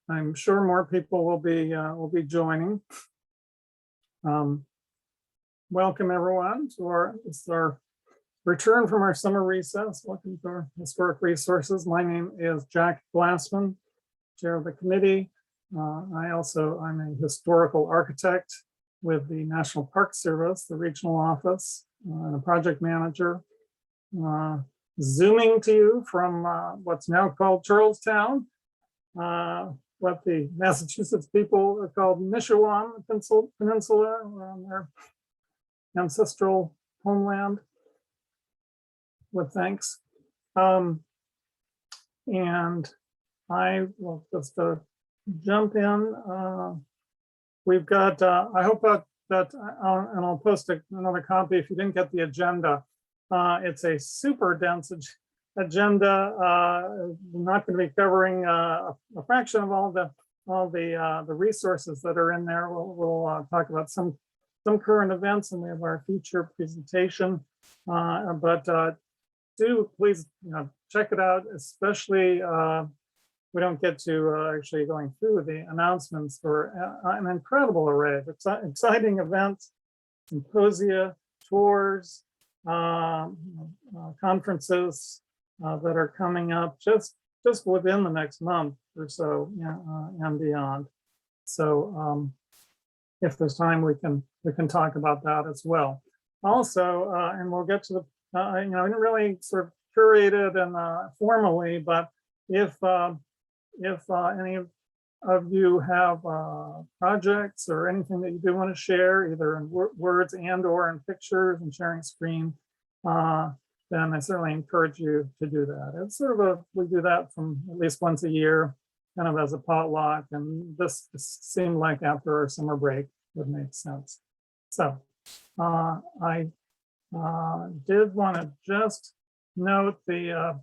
I'm sure more people will be joining. Welcome everyone to our return from our summer recess. Welcome to our historic resources. My name is Jack Glassman, chair of the committee. I'm a historical architect with the National Park Service, the regional office, and a project manager. Zooming to you from what's now called Charlestown, what the Massachusetts people are called Nishawan Peninsula, on their ancestral homeland, with thanks. And I will just jump in. We've got, I hope that and I'll post another copy if you didn't get the agenda. It's a super dense agenda. We're not going to be covering a fraction of all the resources that are in there. We'll talk about some current events, and we have our feature presentation. But do please check it out, especially we don't get to actually going through the announcements for an incredible array of exciting events, symposia, tours, conferences that are coming up just within the next month or so, and beyond. So if there's time, we can talk about that as well. Also, and we'll get to the I didn't really sort of curate it and formally, but if any of you have projects or anything that you do want to share, either in words and or in pictures and sharing screen, then I certainly encourage you to do that. It's sort of we do that from at least once a year, kind of as a potluck, and this seemed like after our summer break would make sense. So I did want to just note the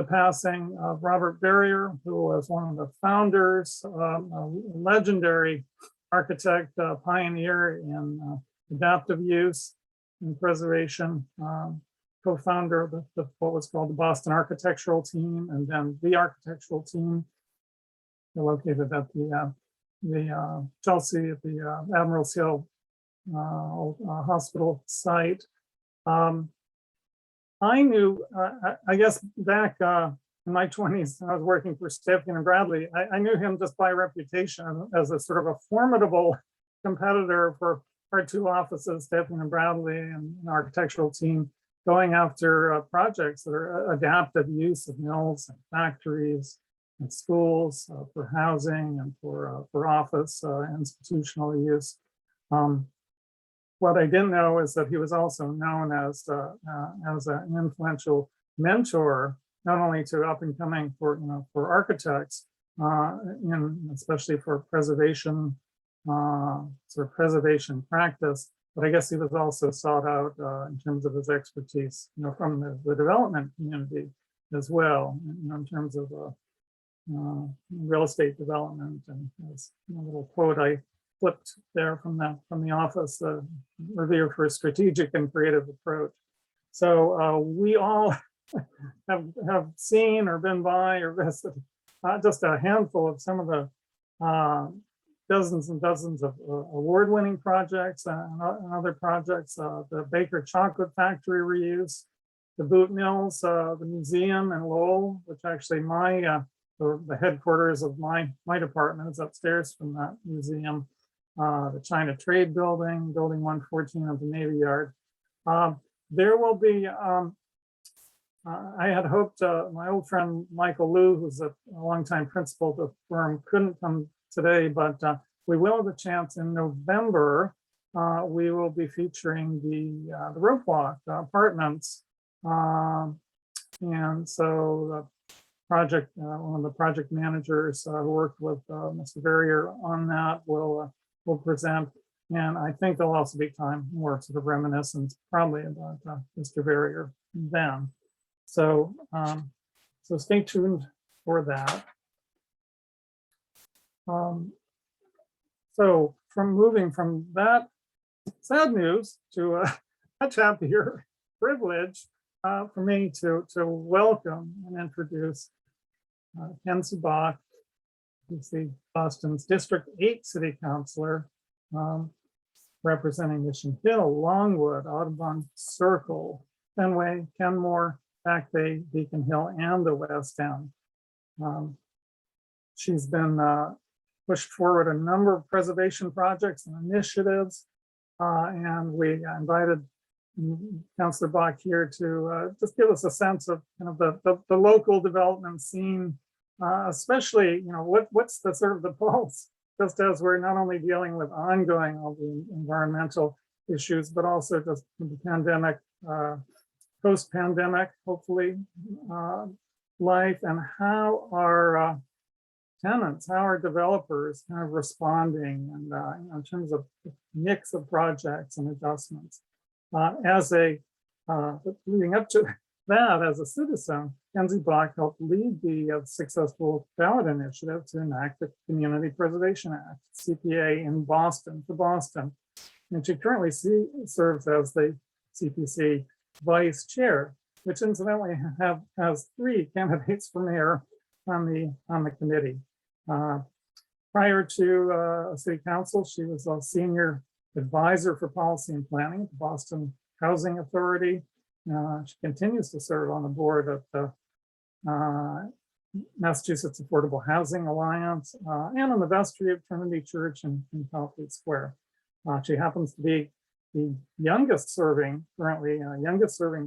passing of Robert Barrier, who was one of the founders, a legendary architect, pioneer in adaptive use and preservation, co-founder of what was called the Boston Architectural Team, and then the Architectural Team. They're located at the Chelsea, at the Admiral's Hill hospital site. I knew, I guess back in my 20s, I was working for Stephen and Bradley. I knew him just by reputation as a sort of a formidable competitor for our two offices, Stephen and Bradley, and an architectural team, going after projects that are adaptive use of mills and factories and schools for housing and for office institutional use. What I didn't know is that he was also known as an influential mentor, not only to up and coming for architects, especially for preservation, sort of preservation practice, but I guess he was also sought out in terms of his expertise, from the development community as well, in terms of real estate development. And there's a little quote I flipped there from the office, revere for a strategic and creative approach. So we all have seen or been by or visited just a handful of some of the dozens and dozens of award-winning projects and other projects, the Baker Chocolate Factory reuse, the Boot Mills, the museum in Lowell, which actually the headquarters of my department is upstairs from that museum. The China Trade Building, Building 114 of the Navy Yard. There will be, I had hoped my old friend Michael Liu, who's a longtime principal of the firm, couldn't come today, but we will have a chance in November. We will be featuring the Rope Walk apartments. And so the project, one of the project managers who worked with Mr. Verrier on that will present, and I think there'll also be time more sort of reminiscence probably about Mr. Verrier then. So so stay tuned for that. So moving from that sad news to a much happier privilege for me to welcome and introduce Ken Subak, you see Boston's District 8 City Councilor, representing Mission Hill, Longwood, Audubon Circle, Fenway, Kenmore, Back Bay, Beacon Hill, and the West End. She's been pushed forward a number of preservation projects and initiatives, and we invited Councillor Bach here to just give us a sense of kind of the local development scene, especially, what's the sort of the pulse, just as we're not only dealing with ongoing all the environmental issues, but also just the pandemic, post-pandemic, hopefully, life, and how our tenants, how are developers kind of responding, and in terms of mix of projects and adjustments. Leading up to that, as a citizen, Kenzie Bach helped lead the successful ballot initiative to enact the Community Preservation Act, CPA, in Boston, for Boston. And she currently serves as the CPC vice chair, which incidentally has 3 candidates for mayor on the committee. Prior to city council, she was a senior advisor for policy and planning at the Boston Housing Authority. She continues to serve on the board of the Massachusetts Affordable Housing Alliance and on the vestry of Trinity Church in Southgate Square. She happens to be the youngest serving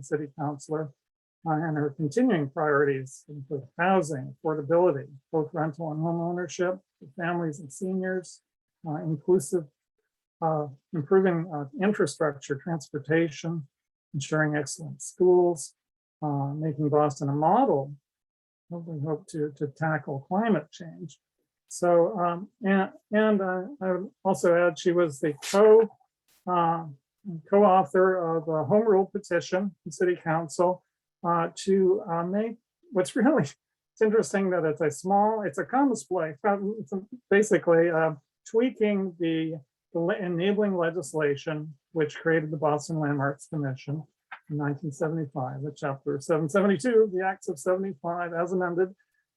city councilor, and her continuing priorities include housing, affordability, both rental and home ownership for families and seniors, inclusive, improving infrastructure, transportation, ensuring excellent schools, making Boston a model. We hope to tackle climate change. So, I would also add she was the co-author of a home rule petition in City Council to make what's really, it's interesting that it's a common play. It's basically tweaking the enabling legislation which created the Boston Landmarks Commission in 1975, the chapter 772, the Acts of 75 as amended,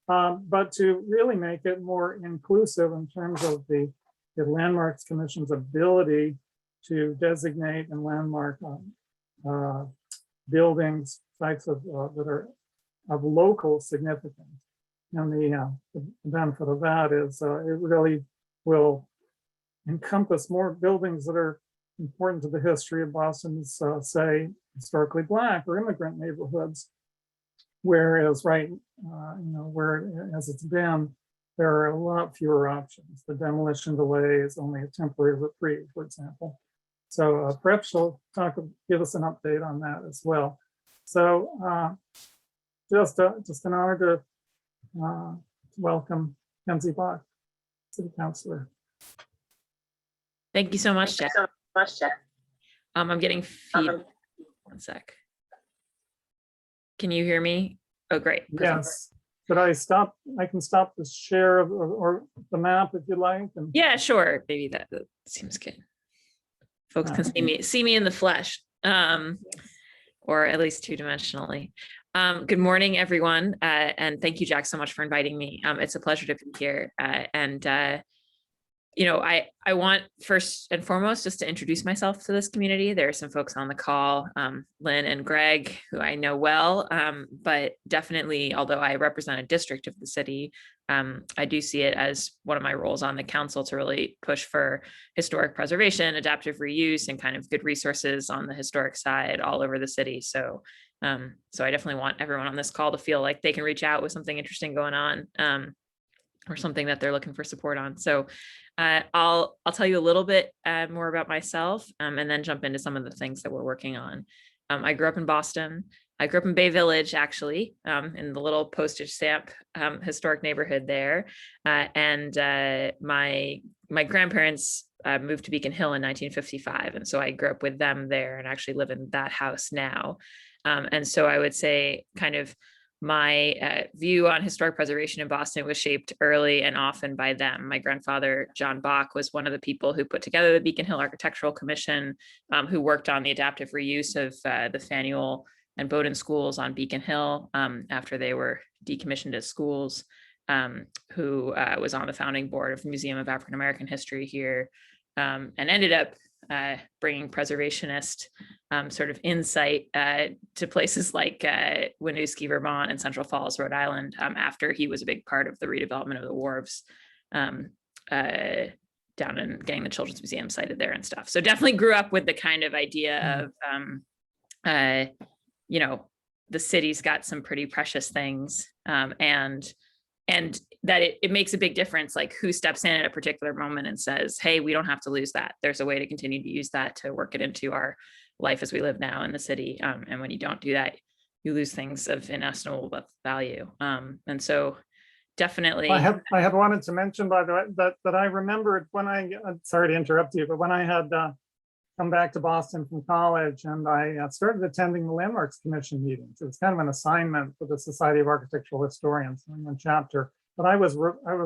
but to really make it more inclusive in terms of the Landmarks Commission's ability to designate and landmark buildings, sites that are of local significance. And the benefit of that is it really will encompass more buildings that are important to the history of Boston's, say, historically Black or immigrant neighborhoods. Whereas, as it's been, there are a lot fewer options. The demolition delay is only a temporary reprieve, for example. So perhaps she'll give us an update on that as well. So just an honor to welcome Kenzie Bach, City Councilor. Thank you so much, Jack. I'm getting feedback. One sec. Can you hear me? Oh, great. Yes. Could I stop? I can stop the share or the map if you like. And yeah, sure. Maybe that seems good. Folks can see me in the flesh, or at least 2-dimensionally. Good morning, everyone, and thank you, Jack, so much for inviting me. It's a pleasure to be here, I want first and foremost just to introduce myself to this community. There are some folks on the call, Lynn and Greg, who I know well, but definitely, although I represent a district of the city, I do see it as one of my roles on the council to really push for historic preservation, adaptive reuse, and kind of good resources on the historic side all over the city. So I definitely want everyone on this call to feel like they can reach out with something interesting going on, or something that they're looking for support on. So I'll tell you a little bit more about myself, and then jump into some of the things that we're working on. I grew up in Boston. I grew up in Bay Village, actually, in the little postage stamp historic neighborhood there. And my grandparents moved to Beacon Hill in 1955. And so I grew up with them there and actually live in that house now. And so I would say kind of my view on historic preservation in Boston was shaped early and often by them. My grandfather, John Bach, was one of the people who put together the Beacon Hill Architectural Commission, who worked on the adaptive reuse of the Faneuil and Bowdoin schools on Beacon Hill after they were decommissioned as schools. who was on the founding board of the Museum of African American History here, and ended up bringing preservationist sort of insight to places like Winooski, Vermont, and Central Falls, Rhode Island, after he was a big part of the redevelopment of the wharves down and getting the Children's Museum sited there and stuff. So definitely grew up with the kind of idea of, you know, the city's got some pretty precious things, and that it makes a big difference, like who steps in at a particular moment and says, hey, we don't have to lose that. There's a way to continue to use that to work it into our life as we live now in the city. And when you don't do that, you lose things of inestimable value. And so definitely. I had wanted to mention, by the way, that I remembered when sorry to interrupt you, but when I had come back to Boston from college and I started attending the Landmarks Commission meetings. It was kind of an assignment for the Society of Architectural Historians in one chapter, but I was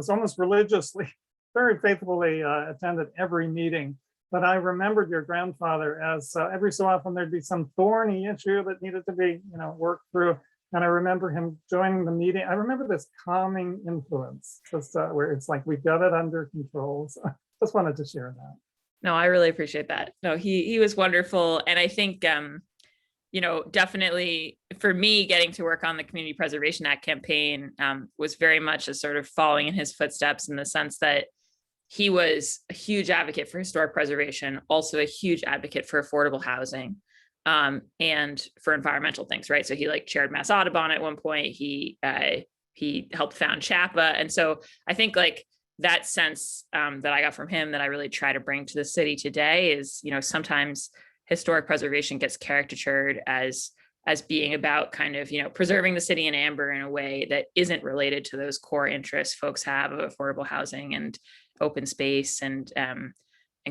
almost religiously, very faithfully attended every meeting. But I remembered your grandfather as every so often there'd be some thorny issue that needed to be, you know, worked through. And I remember him joining the meeting. I remember this calming influence, just where it's like, we've got it under control. So just wanted to share that. No, I really appreciate that. No, he was wonderful. And I think, you know, definitely for me, getting to work on the Community Preservation Act campaign was very much a sort of following in his footsteps, in the sense that he was a huge advocate for historic preservation, also a huge advocate for affordable housing, and for environmental things, right? So he like chaired Mass Audubon at one point. He helped found CHAPA. And so I think like that sense that I got from him that I really try to bring to the city today is, you know, sometimes historic preservation gets caricatured as being about kind of, you know, preserving the city in amber in a way that isn't related to those core interests folks have of affordable housing and open space and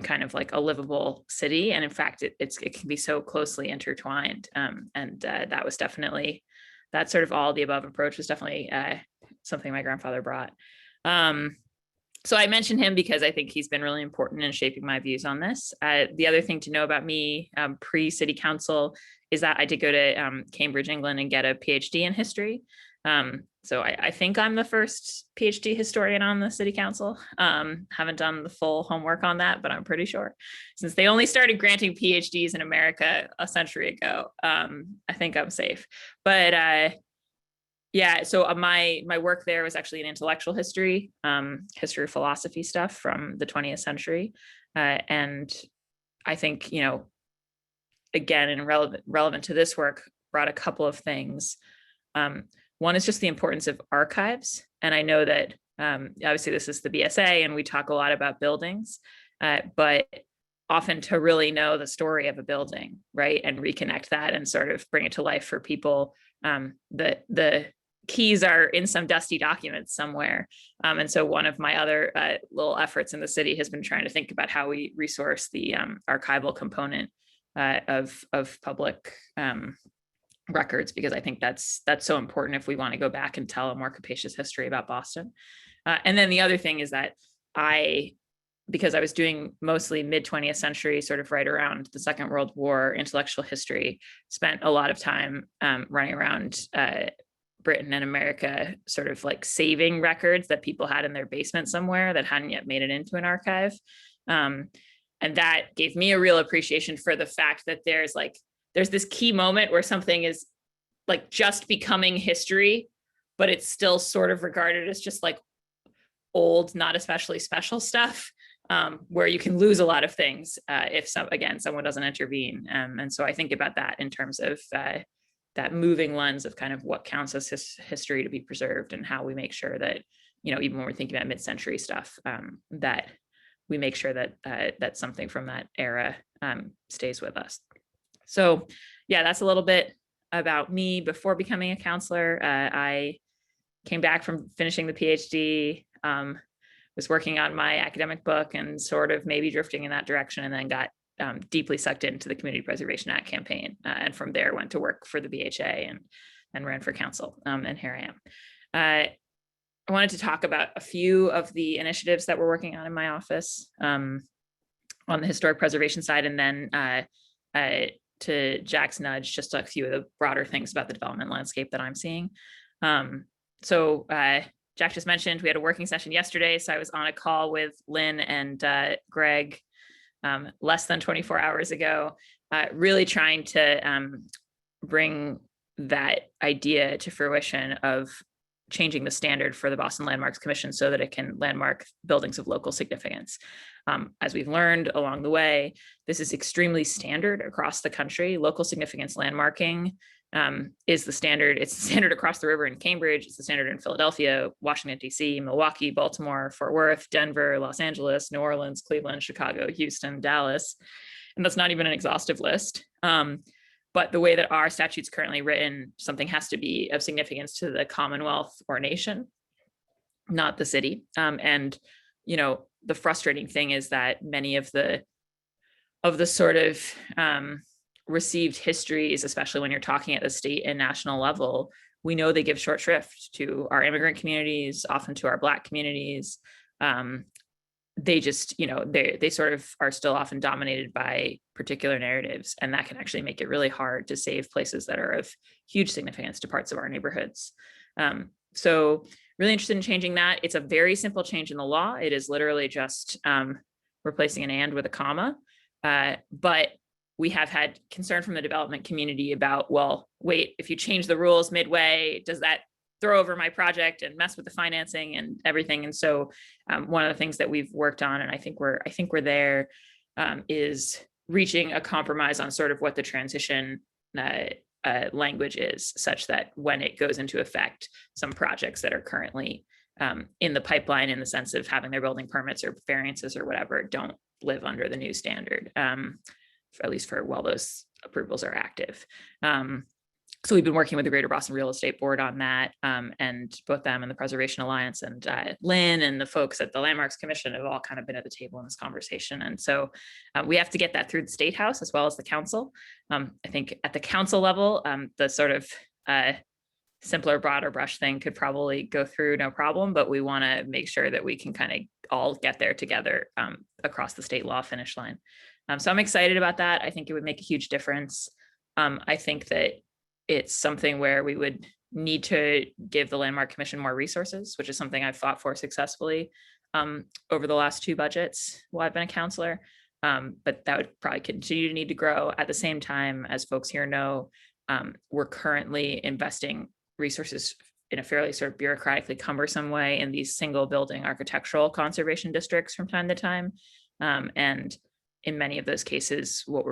kind of like a livable city. And in fact, it can be so closely intertwined. And that was definitely, that sort of all the above approach was definitely something my grandfather brought. So I mentioned him because I think he's been really important in shaping my views on this. The other thing to know about me pre-city council is that I did go to Cambridge, England, and get a PhD in history. So I think I'm the first PhD historian on the city council. Haven't done the full homework on that, but I'm pretty sure, since they only started granting PhDs in America a century ago, I think I'm safe. But yeah, so my work there was actually in intellectual history, history, philosophy stuff from the 20th century. And I think, you know, again, and relevant to this work, brought a couple of things. One is just the importance of archives. And I know that obviously this is the BSA and we talk a lot about buildings, but often to really know the story of a building, right, and reconnect that and sort of bring it to life for people, the keys are in some dusty documents somewhere. And so one of my other little efforts in the city has been trying to think about how we resource the archival component of public records, because I think that's so important if we want to go back and tell a more capacious history about Boston. And then the other thing is that because I was doing mostly mid-20th century, sort of right around the Second World War, intellectual history, spent a lot of time running around Britain and America, sort of like saving records that people had in their basement somewhere that hadn't yet made it into an archive. And that gave me a real appreciation for the fact that there's this key moment where something is like just becoming history, but it's still sort of regarded as just like old, not especially special stuff, where you can lose a lot of things if someone doesn't intervene. And so I think about that in terms of that moving lens of kind of what counts as history to be preserved, and how we make sure that, you know, even when we're thinking about mid-century stuff, that we make sure that that something from that era stays with us. So yeah, that's a little bit about me before becoming a counselor. I came back from finishing the PhD, was working on my academic book and sort of maybe drifting in that direction, and then got deeply sucked into the Community Preservation Act campaign. And from there went to work for the BHA and ran for council. And here I am. I wanted to talk about a few of the initiatives that we're working on in my office on the historic preservation side, and then to Jack's nudge, just a few of the broader things about the development landscape that I'm seeing. So Jack just mentioned, we had a working session yesterday, so I was on a call with Lynn and Greg less than 24 hours ago, really trying to bring that idea to fruition of changing the standard for the Boston Landmarks Commission so that it can landmark buildings of local significance. As we've learned along the way, this is extremely standard across the country. Local significance landmarking is the standard. It's the standard across the river in Cambridge. It's the standard in Philadelphia, Washington, D.C., Milwaukee, Baltimore, Fort Worth, Denver, Los Angeles, New Orleans, Cleveland, Chicago, Houston, Dallas. And that's not even an exhaustive list. But the way that our statute's currently written, something has to be of significance to the Commonwealth or nation, not the city. And, you know, the frustrating thing is that many of the sort of received histories, especially when you're talking at the state and national level, we know they give short shrift to our immigrant communities, often to our Black communities. They just, you know, they sort of are still often dominated by particular narratives, and that can actually make it really hard to save places that are of huge significance to parts of our neighborhoods. So really interested in changing that. It's a very simple change in the law. It is literally just replacing an and with a comma. But we have had concern from the development community about, well, wait, if you change the rules midway, does that throw over my project and mess with the financing and everything? And so one of the things that we've worked on, and I think we're there, is reaching a compromise on sort of what the transition language is, such that when it goes into effect, some projects that are currently in the pipeline in the sense of having their building permits or variances or whatever don't live under the new standard, at least for while those approvals are active. So we've been working with the Greater Boston Real Estate Board on that, and both them and the Preservation Alliance and Lynn and the folks at the Landmarks Commission have all kind of been at the table in this conversation. And so we have to get that through the State House as well as the council. I think at the council level, the sort of simpler, broader brush thing could probably go through no problem, but we want to make sure that we can kind of all get there together across the state law finish line. So I'm excited about that. I think it would make a huge difference. I think that it's something where we would need to give the Landmark Commission more resources, which is something I've fought for successfully over the last 2 budgets while I've been a counselor. But that would probably continue to need to grow. At the same time, as folks here know, we're currently investing resources in a fairly sort of bureaucratically cumbersome way in these single building architectural conservation districts from time to time. And in many of those cases, what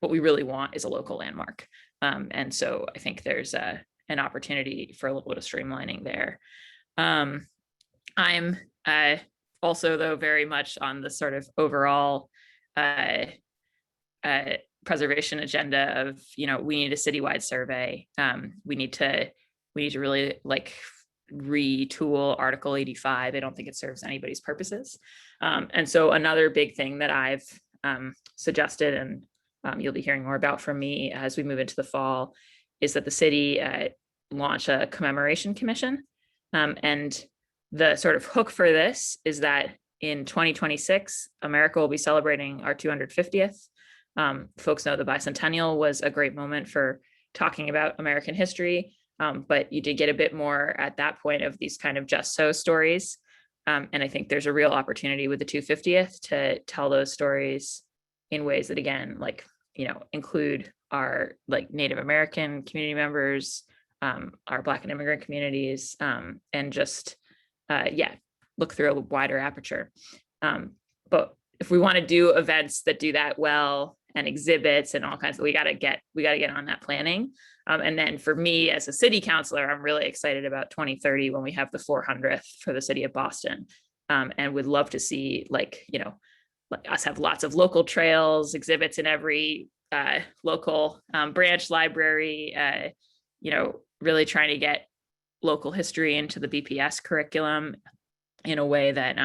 we really want is a local landmark. And so I think there's an opportunity for a little bit of streamlining there. I'm also, though, very much on the sort of overall preservation agenda of, you know, we need a citywide survey. We need to really like retool Article 85. I don't think it serves anybody's purposes. And so another big thing that I've suggested, and you'll be hearing more about from me as we move into the fall, is that the city launch a commemoration commission. And the sort of hook for this is that in 2026, America will be celebrating our 250th. Folks know the bicentennial was a great moment for talking about American history, but you did get a bit more at that point of these kind of just so stories. And I think there's a real opportunity with the 250th to tell those stories in ways that, again, like, you know, include our like Native American community members, our Black and immigrant communities, and just, look through a wider aperture. But if we want to do events that do that well and exhibits and all kinds of, we got to get on that planning. And then for me as a city councilor, I'm really excited about 2030 when we have the 400th for the city of Boston, and would love to see, like, you know, like us have lots of local trails, exhibits in every local branch library, you know, really trying to get local history into the BPS curriculum in a way that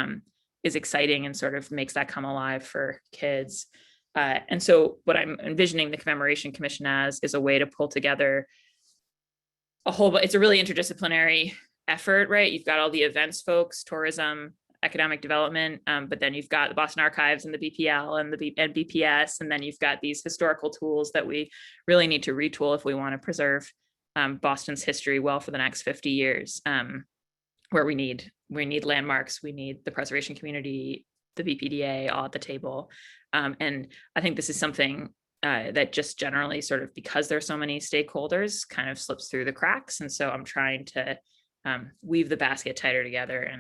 is exciting and sort of makes that come alive for kids. And so what I'm envisioning the Commemoration Commission as is a way to pull together it's a really interdisciplinary effort, right? You've got all the events folks, tourism, economic development, but then you've got the Boston Archives and the BPL and the BPS, and then you've got these historical tools that we really need to retool if we want to preserve Boston's history well for the next 50 years. where we need landmarks, we need the preservation community, the BPDA all at the table. And I think this is something that just generally sort of, because there's so many stakeholders, kind of slips through the cracks. And so I'm trying to weave the basket tighter together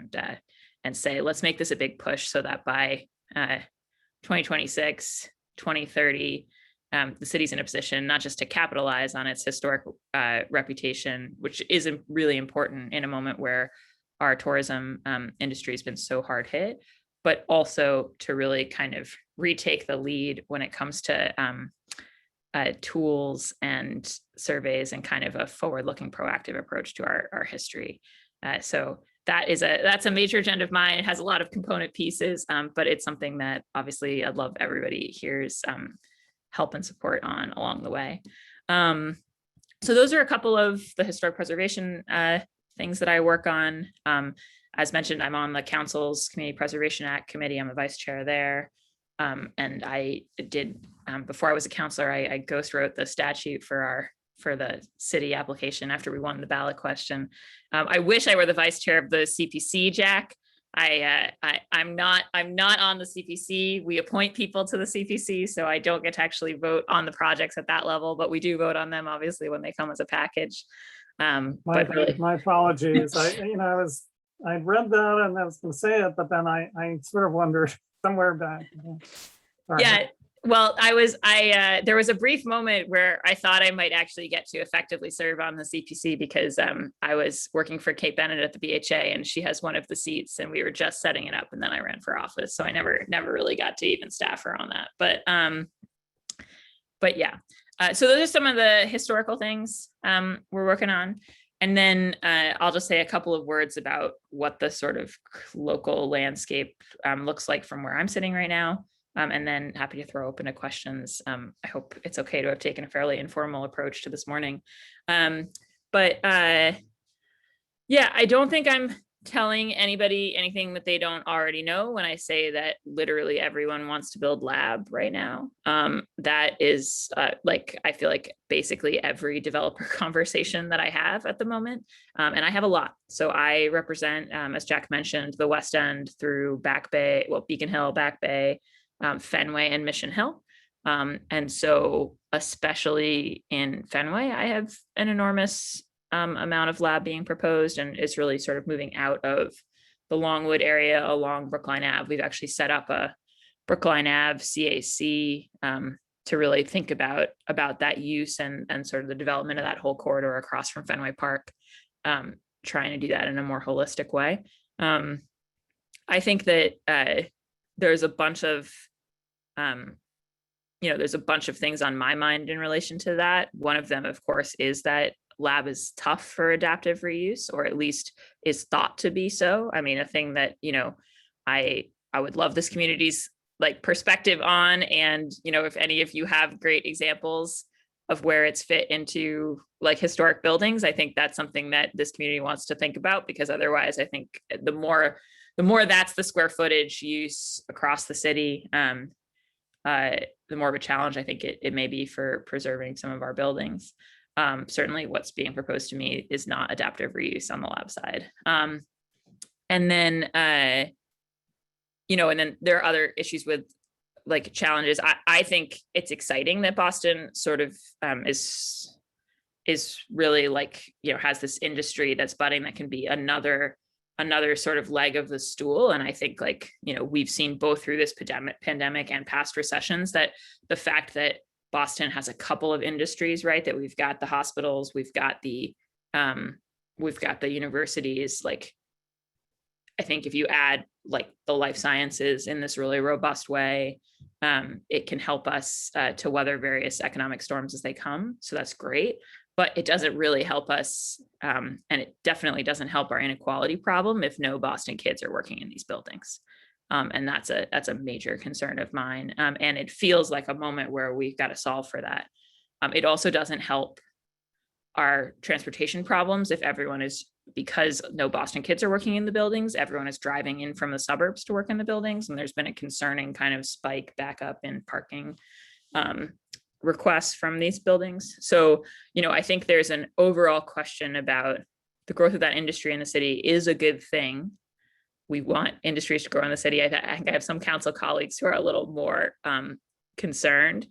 and say, let's make this a big push so that by 2026, 2030, the city's in a position not just to capitalize on its historic reputation, which is really important in a moment where our tourism industry has been so hard hit, but also to really kind of retake the lead when it comes to tools and surveys and kind of a forward-looking proactive approach to our history. So that's a major agenda of mine. It has a lot of component pieces, but it's something that obviously I'd love everybody here's help and support on along the way. So those are a couple of the historic preservation things that I work on. As mentioned, I'm on the council's Community Preservation Act committee. I'm a vice chair there. And I did, before I was a counselor, I ghost wrote the statute for the city application after we won the ballot question. I wish I were the vice chair of the CPC, Jack. I'm not on the CPC. We appoint people to the CPC, so I don't get to actually vote on the projects at that level, but we do vote on them obviously when they come as a package. My apologies. I'd read that and I was going to say it, but then I sort of wondered somewhere back. Sorry. Yeah. Well, there was a brief moment where I thought I might actually get to effectively serve on the CPC because I was working for Kate Bennett at the BHA and she has one of the seats and we were just setting it up and then I ran for office. So I never really got to even staff her on that. But yeah, so those are some of the historical things we're working on. And then I'll just say a couple of words about what the sort of local landscape looks like from where I'm sitting right now. And then happy to throw open to questions. I hope it's okay to have taken a fairly informal approach to this morning. Yeah, I don't think I'm telling anybody anything that they don't already know when I say that literally everyone wants to build lab right now. That is I feel like basically every developer conversation that I have at the moment. And I have a lot. So I represent, as Jack mentioned, the West End through Back Bay, Beacon Hill, Back Bay, Fenway and Mission Hill. And so especially in Fenway, I have an enormous amount of lab being proposed and is really sort of moving out of the Longwood area along Brookline Ave. We've actually set up a Brookline Ave CAC to really think about that use and sort of the development of that whole corridor across from Fenway Park, trying to do that in a more holistic way. I think that there's a bunch of things on my mind in relation to that. One of them, of course, is that lab is tough for adaptive reuse, or at least is thought to be so. I mean, a thing that, I would love this community's perspective on. And, if any of you have great examples of where it's fit into historic buildings, I think that's something that this community wants to think about, because otherwise I think the more that's the square footage use across the city, the more of a challenge I think it may be for preserving some of our buildings. Certainly what's being proposed to me is not adaptive reuse on the lab side. And then there are other issues with challenges. I think it's exciting that Boston sort of is really has this industry that's budding that can be another sort of leg of the stool. And I think we've seen both through this pandemic and past recessions that the fact that Boston has a couple of industries, right? That we've got the hospitals, we've got the universities. I think if you add the life sciences in this really robust way, it can help us to weather various economic storms as they come. So that's great, but it doesn't really help us. And it definitely doesn't help our inequality problem if no Boston kids are working in these buildings. And that's a major concern of mine. And it feels like a moment where we've got to solve for that. It also doesn't help our transportation problems if because no Boston kids are working in the buildings, everyone is driving in from the suburbs to work in the buildings. And there's been a concerning kind of spike back up in parking requests from these buildings. So, I think there's an overall question about the growth of that industry in the city is a good thing. We want industries to grow in the city. I think I have some council colleagues who are a little more concerned,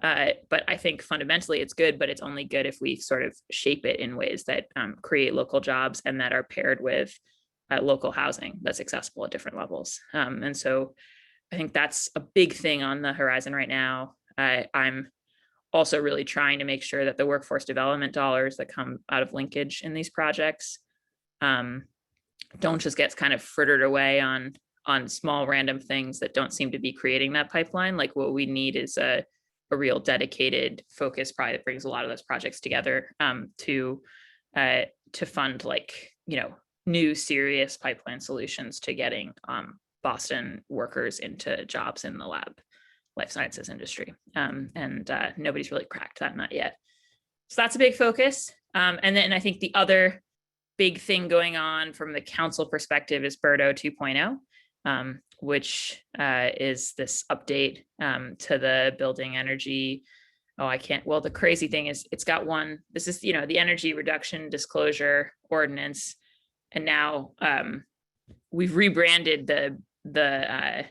but I think fundamentally it's good, but it's only good if we sort of shape it in ways that create local jobs and that are paired with local housing that's accessible at different levels. And so I think that's a big thing on the horizon right now. I'm also really trying to make sure that the workforce development dollars that come out of linkage in these projects don't just get kind of frittered away on small random things that don't seem to be creating that pipeline. Like what we need is a real dedicated focus probably that brings a lot of those projects together to fund, like, you know, new serious pipeline solutions to getting Boston workers into jobs in the life sciences industry. And nobody's really cracked that nut yet. So that's a big focus. And then I think the other big thing going on from the council perspective is Birdo 2.0, which is this update to the building energy. Well, the crazy thing is it's got this is, you know, the energy reduction disclosure ordinance. And now we've rebranded the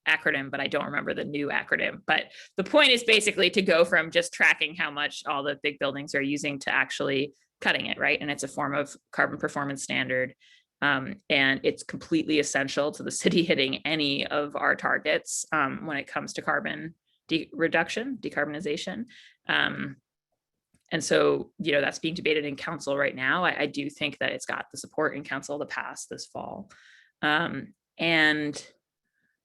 acronym, but I don't remember the new acronym. But the point is basically to go from just tracking how much all the big buildings are using to actually cutting it, right? And it's a form of carbon performance standard. And it's completely essential to the city hitting any of our targets when it comes to carbon decarbonization. And so, you know, that's being debated in council right now. I do think that it's got the support in council to pass this fall. And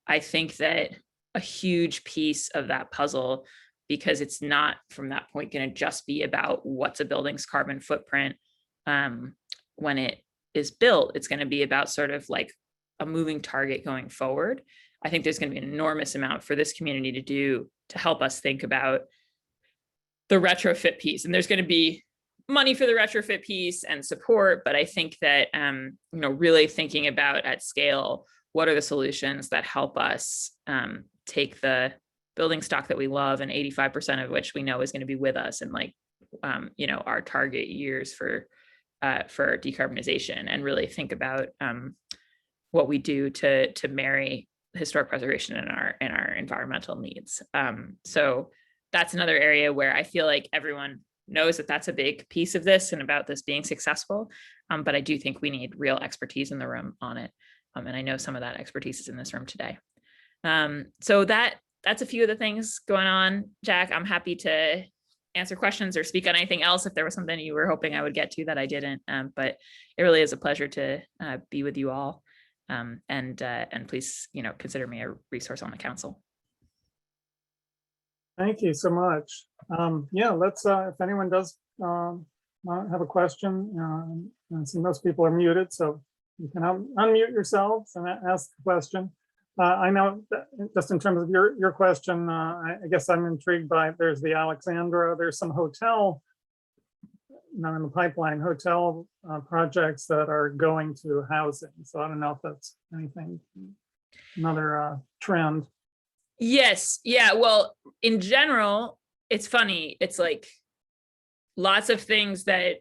I think that a huge piece of that puzzle, because it's not from that point going to just be about what's a building's carbon footprint when it is built, it's going to be about sort of like a moving target going forward. I think there's going to be an enormous amount for this community to do to help us think about the retrofit piece. And there's going to be money for the retrofit piece and support, but I think that, you know, really thinking about at scale, what are the solutions that help us take the building stock that we love and 85% of which we know is going to be with us in, like, you know, our target years for decarbonization, and really think about what we do to marry historic preservation and our environmental needs. So that's another area where I feel like everyone knows that that's a big piece of this and about this being successful. But I do think we need real expertise in the room on it. And I know some of that expertise is in this room today. So that's a few of the things going on. Jack, I'm happy to answer questions or speak on anything else if there was something you were hoping I would get to that I didn't. But it really is a pleasure to be with you all. And please, you know, consider me a resource on the council. Thank you so much. Yeah, let's, if anyone does have a question, I see most people are muted, so you can unmute yourselves and ask the question. I know that just in terms of your question, I guess I'm intrigued by, there's the Alexandra, there's some hotel, not in the pipeline, hotel projects that are going to housing. So I don't know if that's anything, another trend. Yes. Yeah. Well, in general, it's funny. It's like lots of things that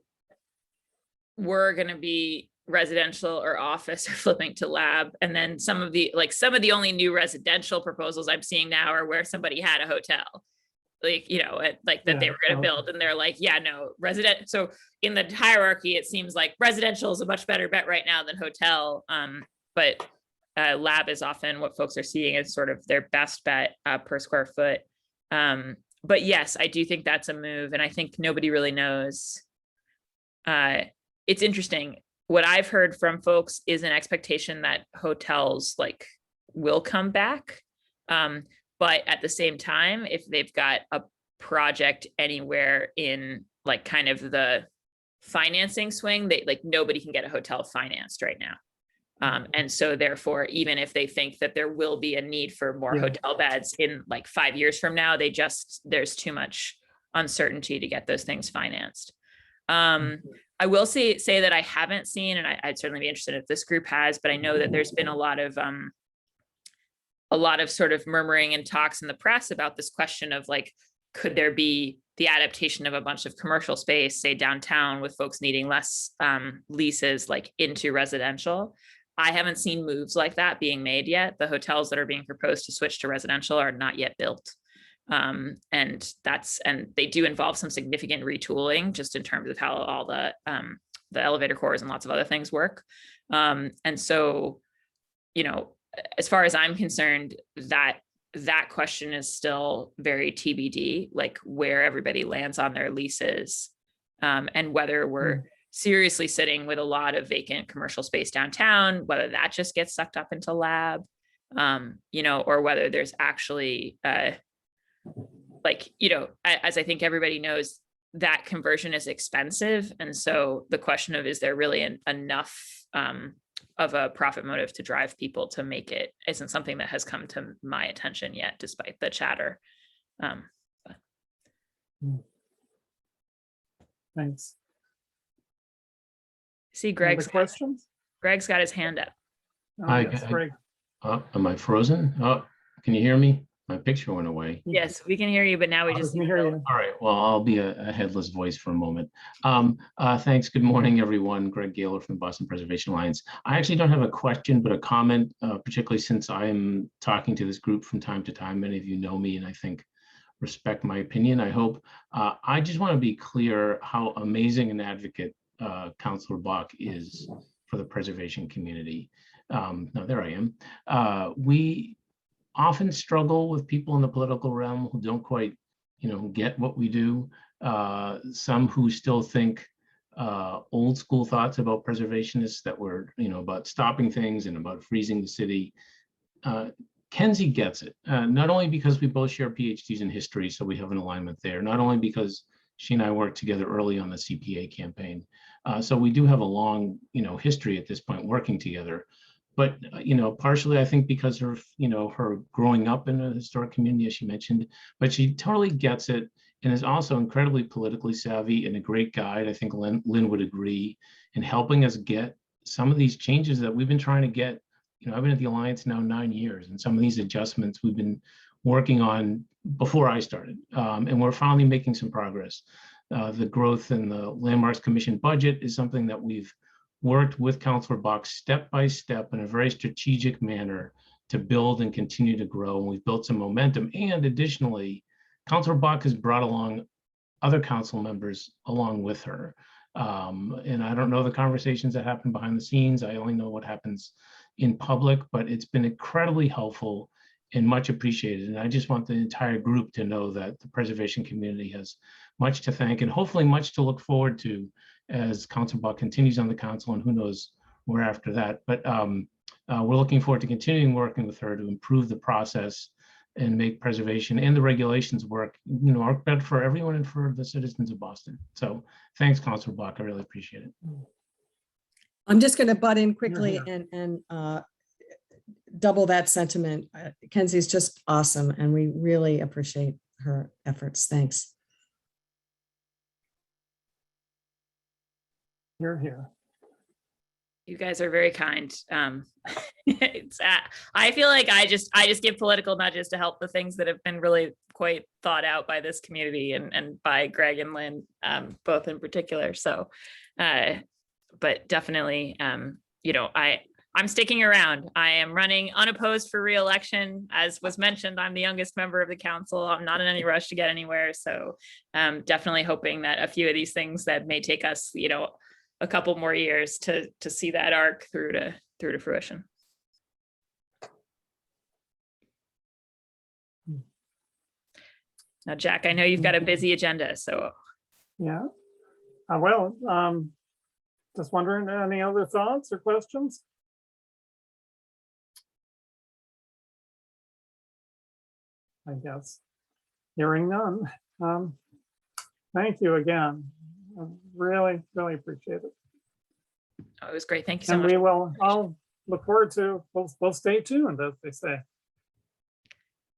were going to be residential or office are flipping to lab. And then some of the only new residential proposals I'm seeing now are where somebody had a hotel, like, you know, like that they were going to build. And they're like, yeah, no, resident. So in the hierarchy, it seems like residential is a much better bet right now than hotel. But lab is often what folks are seeing as sort of their best bet per square foot. But yes, I do think that's a move. And I think nobody really knows. It's interesting. What I've heard from folks is an expectation that hotels like will come back. But at the same time, if they've got a project anywhere in like kind of the financing swing, they like nobody can get a hotel financed right now. And so therefore, even if they think that there will be a need for more hotel beds in like 5 years from now, there's too much uncertainty to get those things financed. I will say that I haven't seen, and I'd certainly be interested if this group has, but I know that there's been a lot a lot of sort of murmuring and talks in the press about this question of like, could there be the adaptation of a bunch of commercial space, say downtown, with folks needing less leases like into residential. I haven't seen moves like that being made yet. The hotels that are being proposed to switch to residential are not yet built. And they do involve some significant retooling just in terms of how all the elevator cores and lots of other things work. And so, you know, as far as I'm concerned, that question is still very TBD, like where everybody lands on their leases, and whether we're seriously sitting with a lot of vacant commercial space downtown, whether that just gets sucked up into lab, you know, or whether there's actually, like, you know, as I think everybody knows, that conversion is expensive. And so the question of, is there really enough of a profit motive to drive people to make it, isn't something that has come to my attention yet, despite the chatter. Thanks. See, Any other questions? Greg's got his hand up. Oh, Hi, yes, Greg. am I frozen? Oh, can you hear me? My picture went away. Yes, we can hear you, but now we just Can hear you. All right, well, I'll be a headless voice for a moment. Thanks. Good morning, everyone. Greg Gaylor from the Boston Preservation Alliance. I actually don't have a question, but a comment, particularly since I'm talking to this group from time to time. Many of you know me and I think respect my opinion, I hope. I just want to be clear how amazing an advocate Councillor Bach is for the preservation community. Now, there I am. We often struggle with people in the political realm who don't quite, get what we do. Some who still think old school thoughts about preservationists that were, about stopping things and about freezing the city. Kenzie gets it, not only because we both share PhDs in history, so we have an alignment there, not only because she and I worked together early on the CPA campaign. So we do have a long, history at this point working together. But, partially, I think because of, her growing up in a historic community, as she mentioned, but she totally gets it and is also incredibly politically savvy and a great guide. I think Lynn would agree in helping us get some of these changes that we've been trying to get. I've been at the Alliance now 9 years, and some of these adjustments we've been working on before I started, and we're finally making some progress. The growth in the Landmarks Commission budget is something that we've worked with Councillor Bach step by step in a very strategic manner to build and continue to grow. And we've built some momentum. And additionally, Councillor Bach has brought along other council members along with her. And I don't know the conversations that happen behind the scenes. I only know what happens in public, but it's been incredibly helpful and much appreciated. And I just want the entire group to know that the preservation community has much to thank and hopefully much to look forward to as Councillor Bach continues on the council, and who knows where after that. But we're looking forward to continuing working with her to improve the process and make preservation and the regulations work better for everyone and for the citizens of Boston. So thanks, Councillor Bach. I really appreciate it. I'm just going to butt in quickly and double that sentiment. Kenzie's just awesome, and we really appreciate her efforts. Thanks. You're here. You guys are very kind. I feel like I just give political nudges to help the things that have been really quite thought out by this community and by Greg and Lynn, both in particular. So, but definitely, I'm sticking around. I am running unopposed for re-election. As was mentioned, I'm the youngest member of the council. I'm not in any rush to get anywhere. So definitely hoping that a few of these things that may take us, a couple more years to see that arc through to fruition. Now, Jack, I know you've got a busy agenda, so. Yeah. Just wondering, any other thoughts or questions? I guess hearing none. Thank you again. I really, really appreciate it. Oh, it was great. Thank you so And much. I'll look forward to, we'll stay tuned, as they say.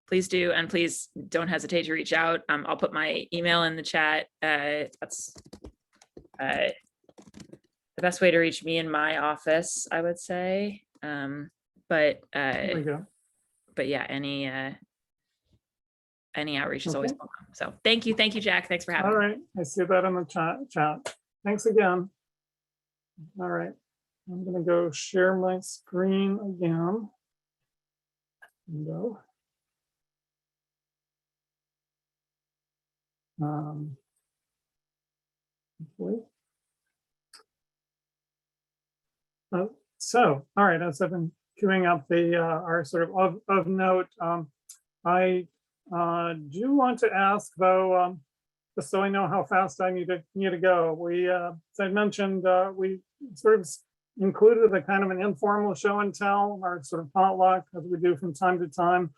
Please do. And please don't hesitate to reach out. I'll put my email in the chat. That's the best way to reach me in my office, I would say. There we go. But yeah, any any outreach is always Okay. welcome. So thank you, Jack. Thanks for having All me. right, I see that in the chat. Thanks again. All right, I'm gonna go share my screen again. Go. Hopefully. So, all right, as I've been queuing up the our sort of note, I do want to ask though, just so I know how fast I need to go. We, as I mentioned, we sort of included a kind of an informal show and tell, our sort of potluck, as we do from time to time.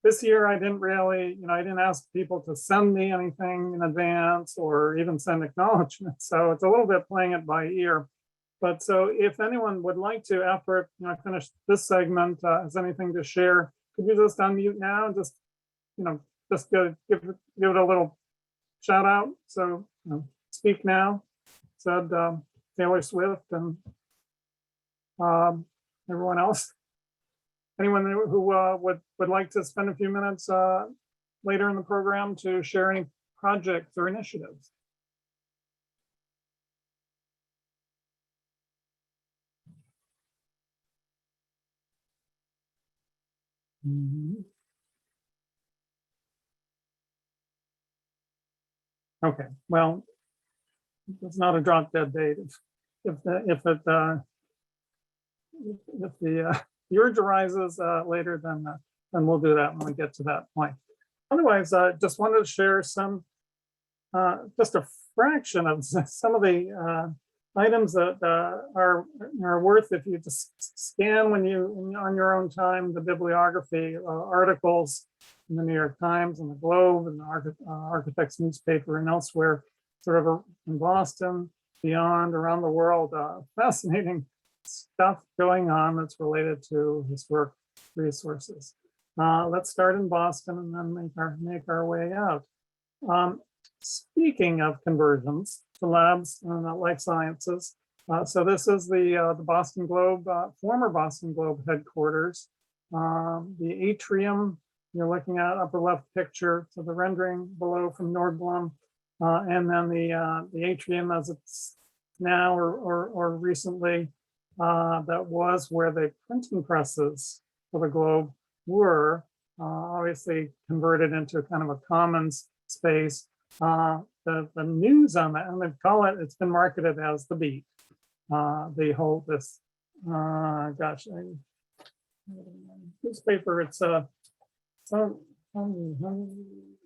This year, I didn't really, I didn't ask people to send me anything in advance or even send acknowledgements. So it's a little bit playing it by ear. But so if anyone would like to, after I finish this segment, has anything to share, could you just unmute now and just, just give it a little shout out. So speak now, said Taylor Swift and everyone else. Anyone who would like to spend a few minutes later in the program to share any projects or initiatives. Okay, well, it's not a drop dead date. If the urge arises later, then we'll do that when we get to that point. Otherwise, just wanted to share some, just a fraction of some of the items that are worth, if you just scan when on your own time, the bibliography, articles in the New York Times and the Globe and the Architect's newspaper and elsewhere, sort of in Boston, beyond, around the world. Fascinating stuff going on that's related to historic resources. Let's start in Boston and then make our way out. Speaking of conversions to labs and life sciences, so this is the Boston Globe, former Boston Globe headquarters. The atrium you're looking at, upper left picture, so the rendering below from Nordblom, and then the atrium as it's now or recently, that was where the printing presses for the Globe were, obviously converted into kind of a commons space. The news on that, and they call it, it's been marketed as the Beat. They hold this, newspaper, it's some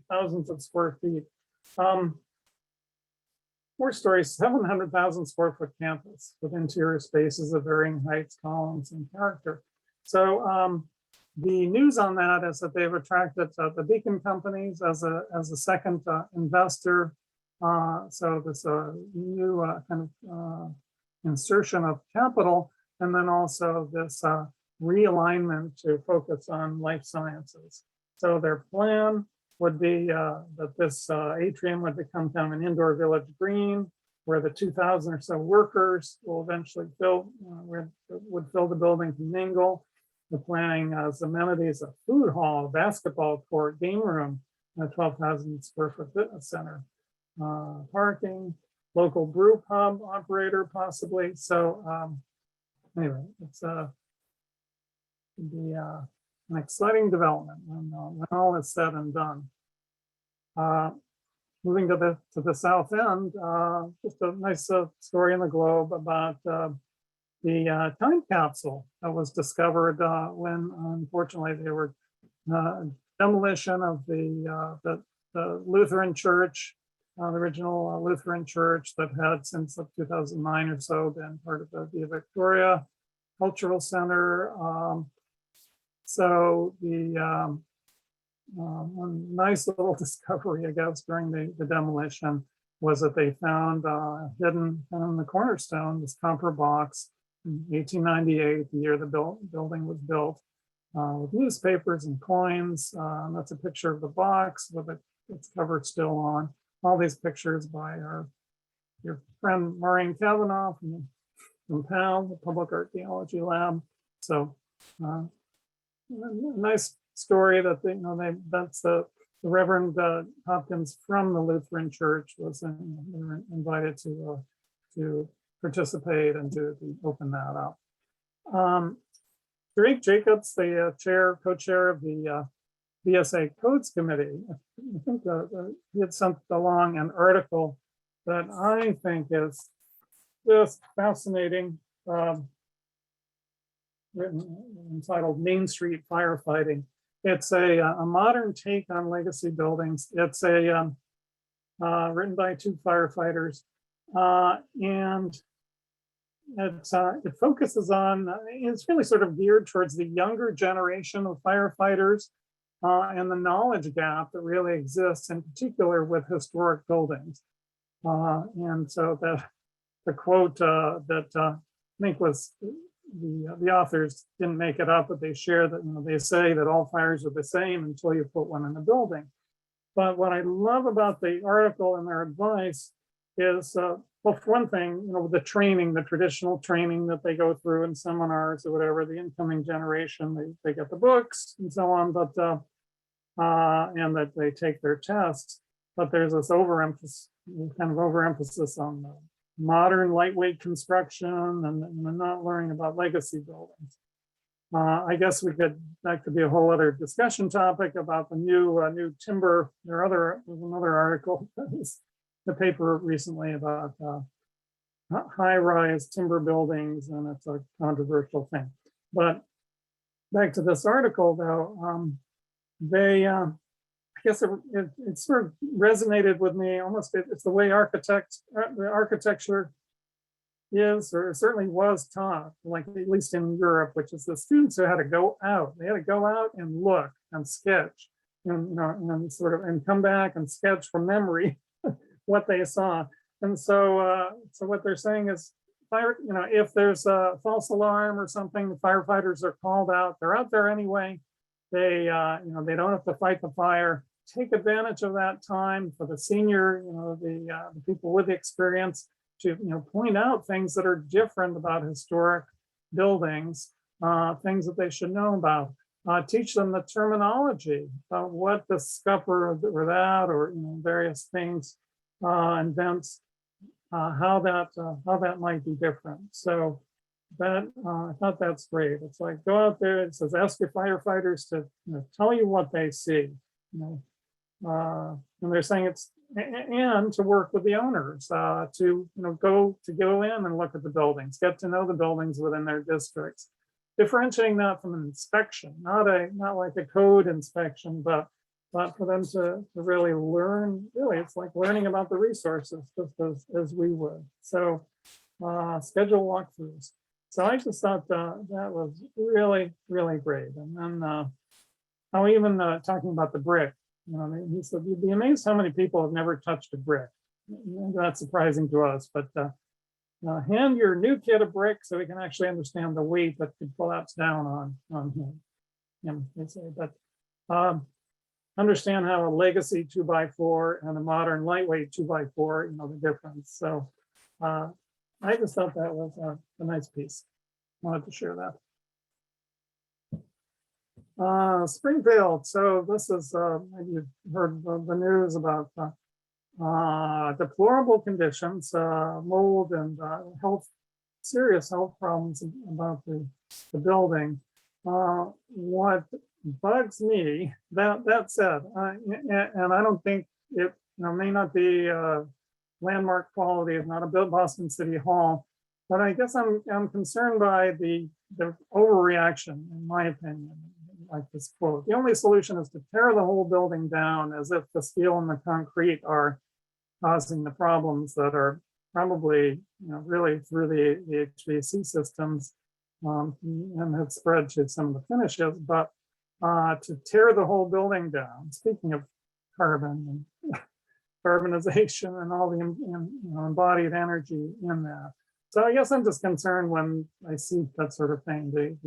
thousands of square feet. 4 stories, 700,000 square foot campus with interior spaces of varying heights, columns, and character. So the news on that is that they've attracted the Beacon companies as a second investor. So this new kind of insertion of capital, and then also this realignment to focus on life sciences. So their plan would be that this atrium would become kind of an indoor village green, where the 2,000 or so workers will eventually would fill the building to mingle. The planning as amenities, a food hall, basketball court, game room, and a 12,000 square foot fitness center, parking, local brew pub operator possibly. So anyway, it's be an exciting development when all is said and done. Moving to the south end, just a nice story in the Globe about the time capsule that was discovered when, unfortunately, there were demolition of the Lutheran church, the original Lutheran church that had since 2009 or so been part of the Via Victoria Cultural Center. So the one nice little discovery, I guess, during the demolition was that they found hidden in the cornerstone this copper box in 1898, the year the building was built, with newspapers and coins. That's a picture of the box with its cover still on. All these pictures by your friend Maureen Kavanaugh from PAL, the Public Archaeology Lab. So nice story that that's Reverend Hopkins from the Lutheran Church was invited to participate and to open that up. Drake Jacobs, the co-chair of the BSA Codes Committee, I think he had sent along an article that I think is just fascinating, entitled Main Street Firefighting. It's a modern take on legacy buildings. It's written by two firefighters, and it focuses on, it's really sort of geared towards the younger generation of firefighters and the knowledge gap that really exists, in particular with historic buildings. And so the quote that I think was the authors didn't make it up, but they share that, they say that all fires are the same until you put one in a building. But what I love about the article and their advice is, well, for one thing, the training, the traditional training that they go through in seminars or whatever, the incoming generation, they get the books and so on, but and that they take their tests. But there's this overemphasis on modern lightweight construction and not learning about legacy buildings. I guess that could be a whole other discussion topic about the new timber. There's another article that was the paper recently about high-rise timber buildings, and it's a controversial thing. But back to this article, though, I guess it sort of resonated with me. Almost, it's the way the architecture is, or certainly was taught, like at least in Europe, which is the students who had to go out. They had to go out and look and sketch, and come back and sketch from memory what they saw. And so, so what they're saying is, if there's a false alarm or something, the firefighters are called out. They're out there anyway. They don't have to fight the fire. Take advantage of that time for the senior, the people with the experience to, point out things that are different about historic buildings, things that they should know about. Teach them the terminology about what the scupper or that, or various things, invents, how that might be different. So that I thought that's great. It's like, go out there. It says, ask your firefighters to tell you what they see. And they're saying and to work with the owners to go in and look at the buildings, get to know the buildings within their districts, differentiating that from an inspection, not like a code inspection, but for them to really learn. Really, it's like learning about the resources just as we would. So schedule walkthroughs. So I just thought that was really, really great. And then even talking about the brick, he said, you'd be amazed how many people have never touched a brick. That's surprising to us, but hand your new kid a brick so he can actually understand the weight that could collapse down on him, they say. But understand how a legacy 2x4 and a modern lightweight 2x4, the difference. So I just thought that was a nice piece. Wanted to share that. Springfield. So this is, you've heard the news about deplorable conditions, mold and serious health problems about the building. What bugs me, that said, and I don't think it may not be landmark quality, it's not a Boston City Hall, but I guess I'm concerned by the overreaction, in my opinion. Like this quote, the only solution is to tear the whole building down, as if the steel and the concrete are causing the problems that are probably really through the HVAC systems and have spread to some of the finishes. But to tear the whole building down, speaking of carbon and carbonization and all the embodied energy in that. So I guess I'm just concerned when I see that sort of thing, the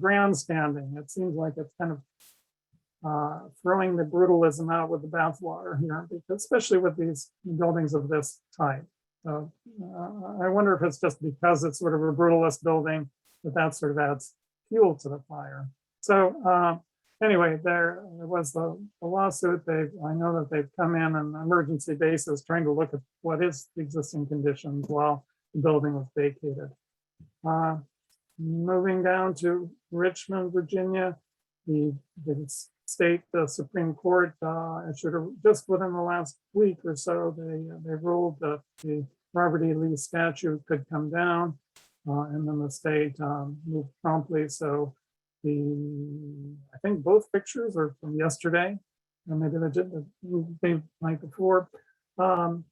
grandstanding. It seems like it's kind of throwing the brutalism out with the bathwater here, because especially with these buildings of this type. So I wonder if it's just because it's sort of a brutalist building that sort of adds fuel to the fire. So anyway, there was the lawsuit. I know that they've come in on an emergency basis trying to look at what is the existing conditions while the building was vacated. Moving down to Richmond, Virginia, the Supreme Court issued just within the last week or so, they ruled that the Robert E. Lee statue could come down, and then the state moved promptly. So I think both pictures are from yesterday, and maybe the night before, of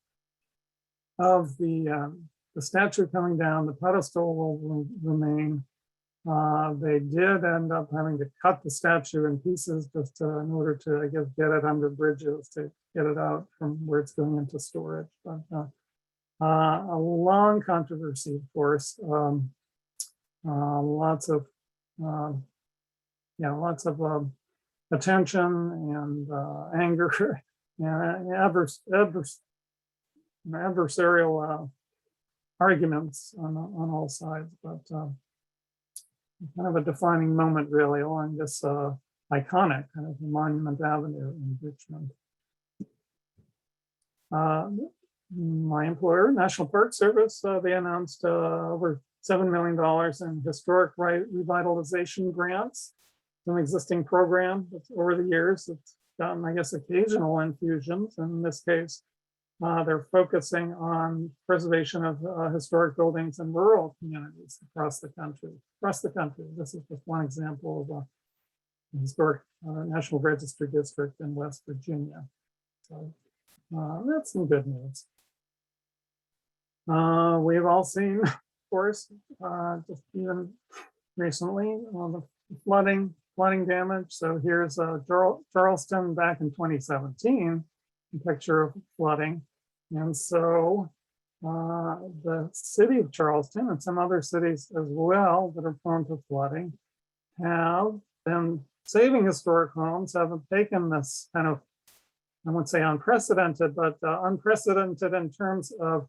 the statue coming down. The pedestal will remain. They did end up having to cut the statue in pieces just in order to, I guess, get it under bridges to get it out from where it's going into storage. But a long controversy, of course. Lots of attention and anger and adversarial arguments on all sides, but kind of a defining moment really along this iconic kind of Monument Avenue in Richmond. My employer, National Park Service, they announced over $7 million in historic revitalization grants, an existing program that's over the years. It's gotten, I guess, occasional infusions. In this case, they're focusing on preservation of historic buildings in rural communities across the country. This is just one example of a historic National Register district in West Virginia. So that's some good news. We've all seen, of course, just even recently, the flooding damage. So here's Charleston back in 2017, a picture of flooding. And so the city of Charleston and some other cities as well that are prone to flooding have been saving historic homes, have taken this kind of, I won't say unprecedented, but unprecedented in terms of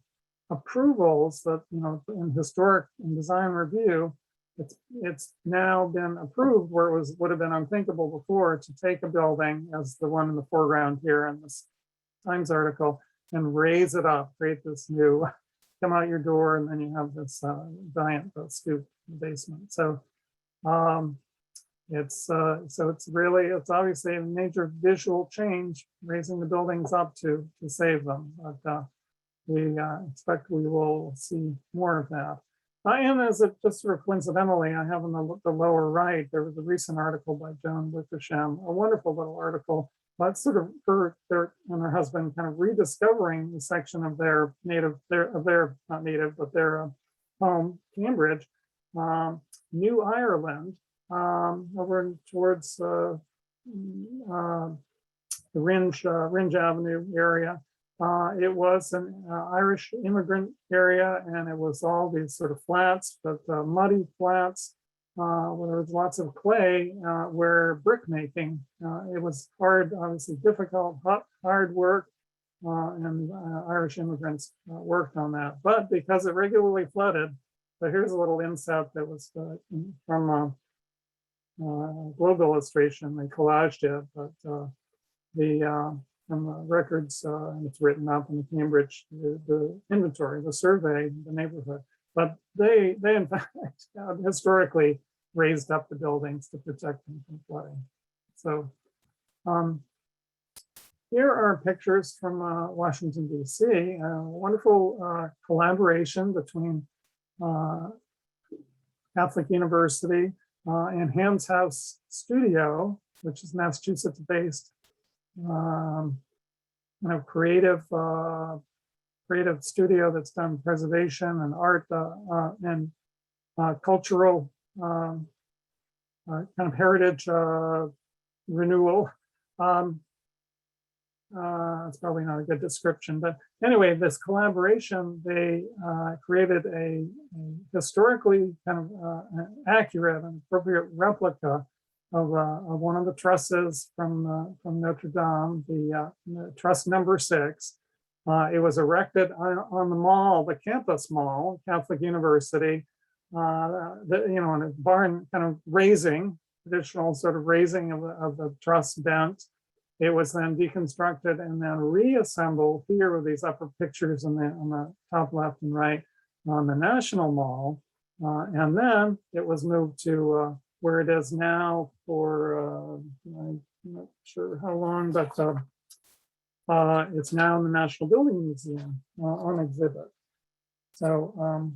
approvals that, in historic and design review, it's now been approved where it would have been unthinkable before to take a building as the one in the foreground here in this Times article and raise it up, create this new, come out your door, and then you have this giant scoop in the basement. So it's obviously a major visual change, raising the buildings up to save them. But we expect we will see more of that. And as it just sort of coincidentally, I have on the lower right, there was a recent article by Joan Wickersham, a wonderful little article, but sort of her and her husband kind of rediscovering the section of their home, Cambridge, New Ireland, over towards the Ringe Avenue area. It was an Irish immigrant area, and it was all these sort of flats, but muddy flats, where there was lots of clay, where brick making, it was hard, obviously difficult, hard work, and Irish immigrants worked on that. But because it regularly flooded, so here's a little inset that was from Globe Illustration, they collaged it, but from the records, and it's written up in the Cambridge, the inventory, the survey, the neighborhood. But they in fact historically raised up the buildings to protect them from flooding. So here are pictures from Washington, D.C. A wonderful collaboration between Catholic University and Ham's House Studio, which is Massachusetts-based, creative studio that's done preservation and art and cultural kind of heritage renewal. It's probably not a good description, but anyway, this collaboration, they created a historically kind of accurate and appropriate replica of one of the trusses from Notre Dame, the truss number 6. It was erected on the mall, the campus mall, Catholic University, in a barn kind of raising traditional sort of raising of the truss bent. It was then deconstructed and then reassembled. Here are these upper pictures on the top left and right on the National Mall. And then it was moved to where it is now for, I'm not sure how long, but it's now in the National Building Museum on exhibit. So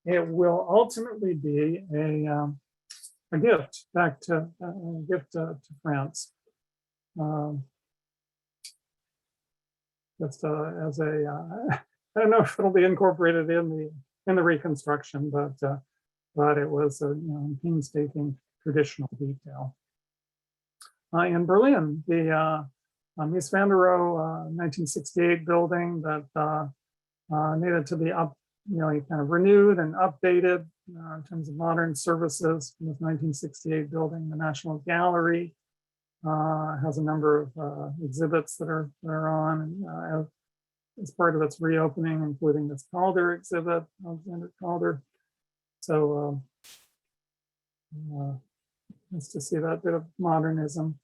it will ultimately be a gift back to France. Just as a, I don't know if it'll be incorporated in the reconstruction, but it was a painstaking traditional detail. In Berlin, the Mies van der Rohe 1968 building that needed to be kind of renewed and updated in terms of modern services. This 1968 building, the National Gallery, has a number of exhibits that are on, and as part of its reopening, including this Calder exhibit, Alexander Calder. So nice to see that bit of modernism.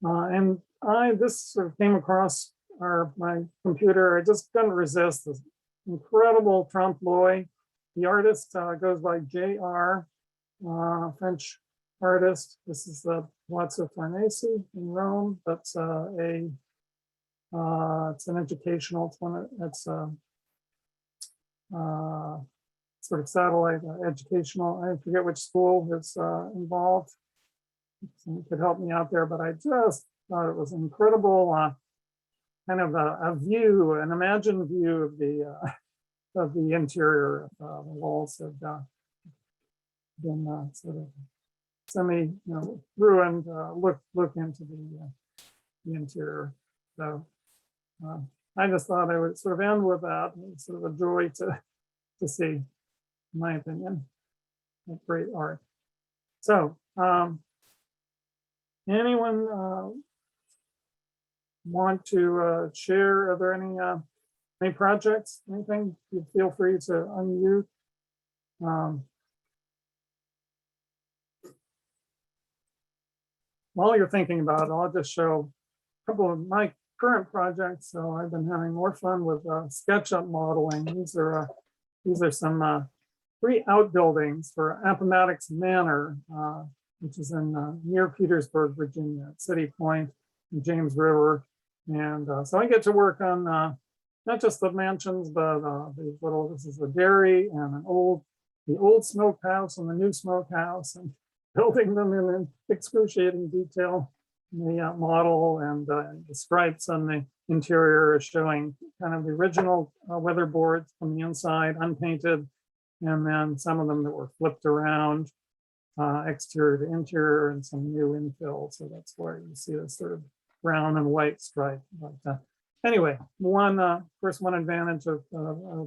And this sort of came across my computer. I just couldn't resist this incredible trompe l'oeil. The artist goes by J.R., French artist. This is the Palazzo Farnese in Rome. That's it's an educational, it's sort of satellite educational. I forget which school is involved. Someone could help me out there, but I just thought it was incredible. Kind of a view, an imagined view of the interior. The walls have been sort of semi, ruined. Look into the interior. So I just thought I would sort of end with that. It's sort of a joy to see, in my opinion, great art. So anyone want to share? Are there any projects, anything? You feel free to unmute. While you're thinking about it, I'll just show a couple of my current projects. So I've been having more fun with SketchUp modeling. These are some 3 outbuildings for Appomattox Manor, which is in near Petersburg, Virginia, at City Point, and James River. And so I get to work on not just the mansions, but this is the dairy and the old smokehouse and the new smokehouse, and building them in excruciating detail. The model and the stripes on the interior are showing kind of the original weatherboards from the inside, unpainted, and then some of them that were flipped around, exterior to interior, and some new infill. So that's where you see this sort of brown and white stripe. But anyway, one advantage of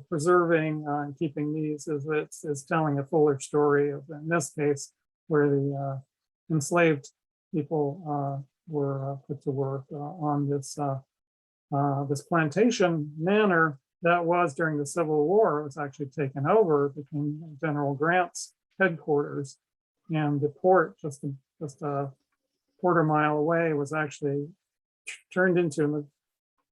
preserving and keeping these is that it's telling a fuller story of, in this case, where the enslaved people were put to work on this this plantation manor that was during the Civil War. It was actually taken over, became General Grant's headquarters, and the port just a quarter mile away was actually turned into, in the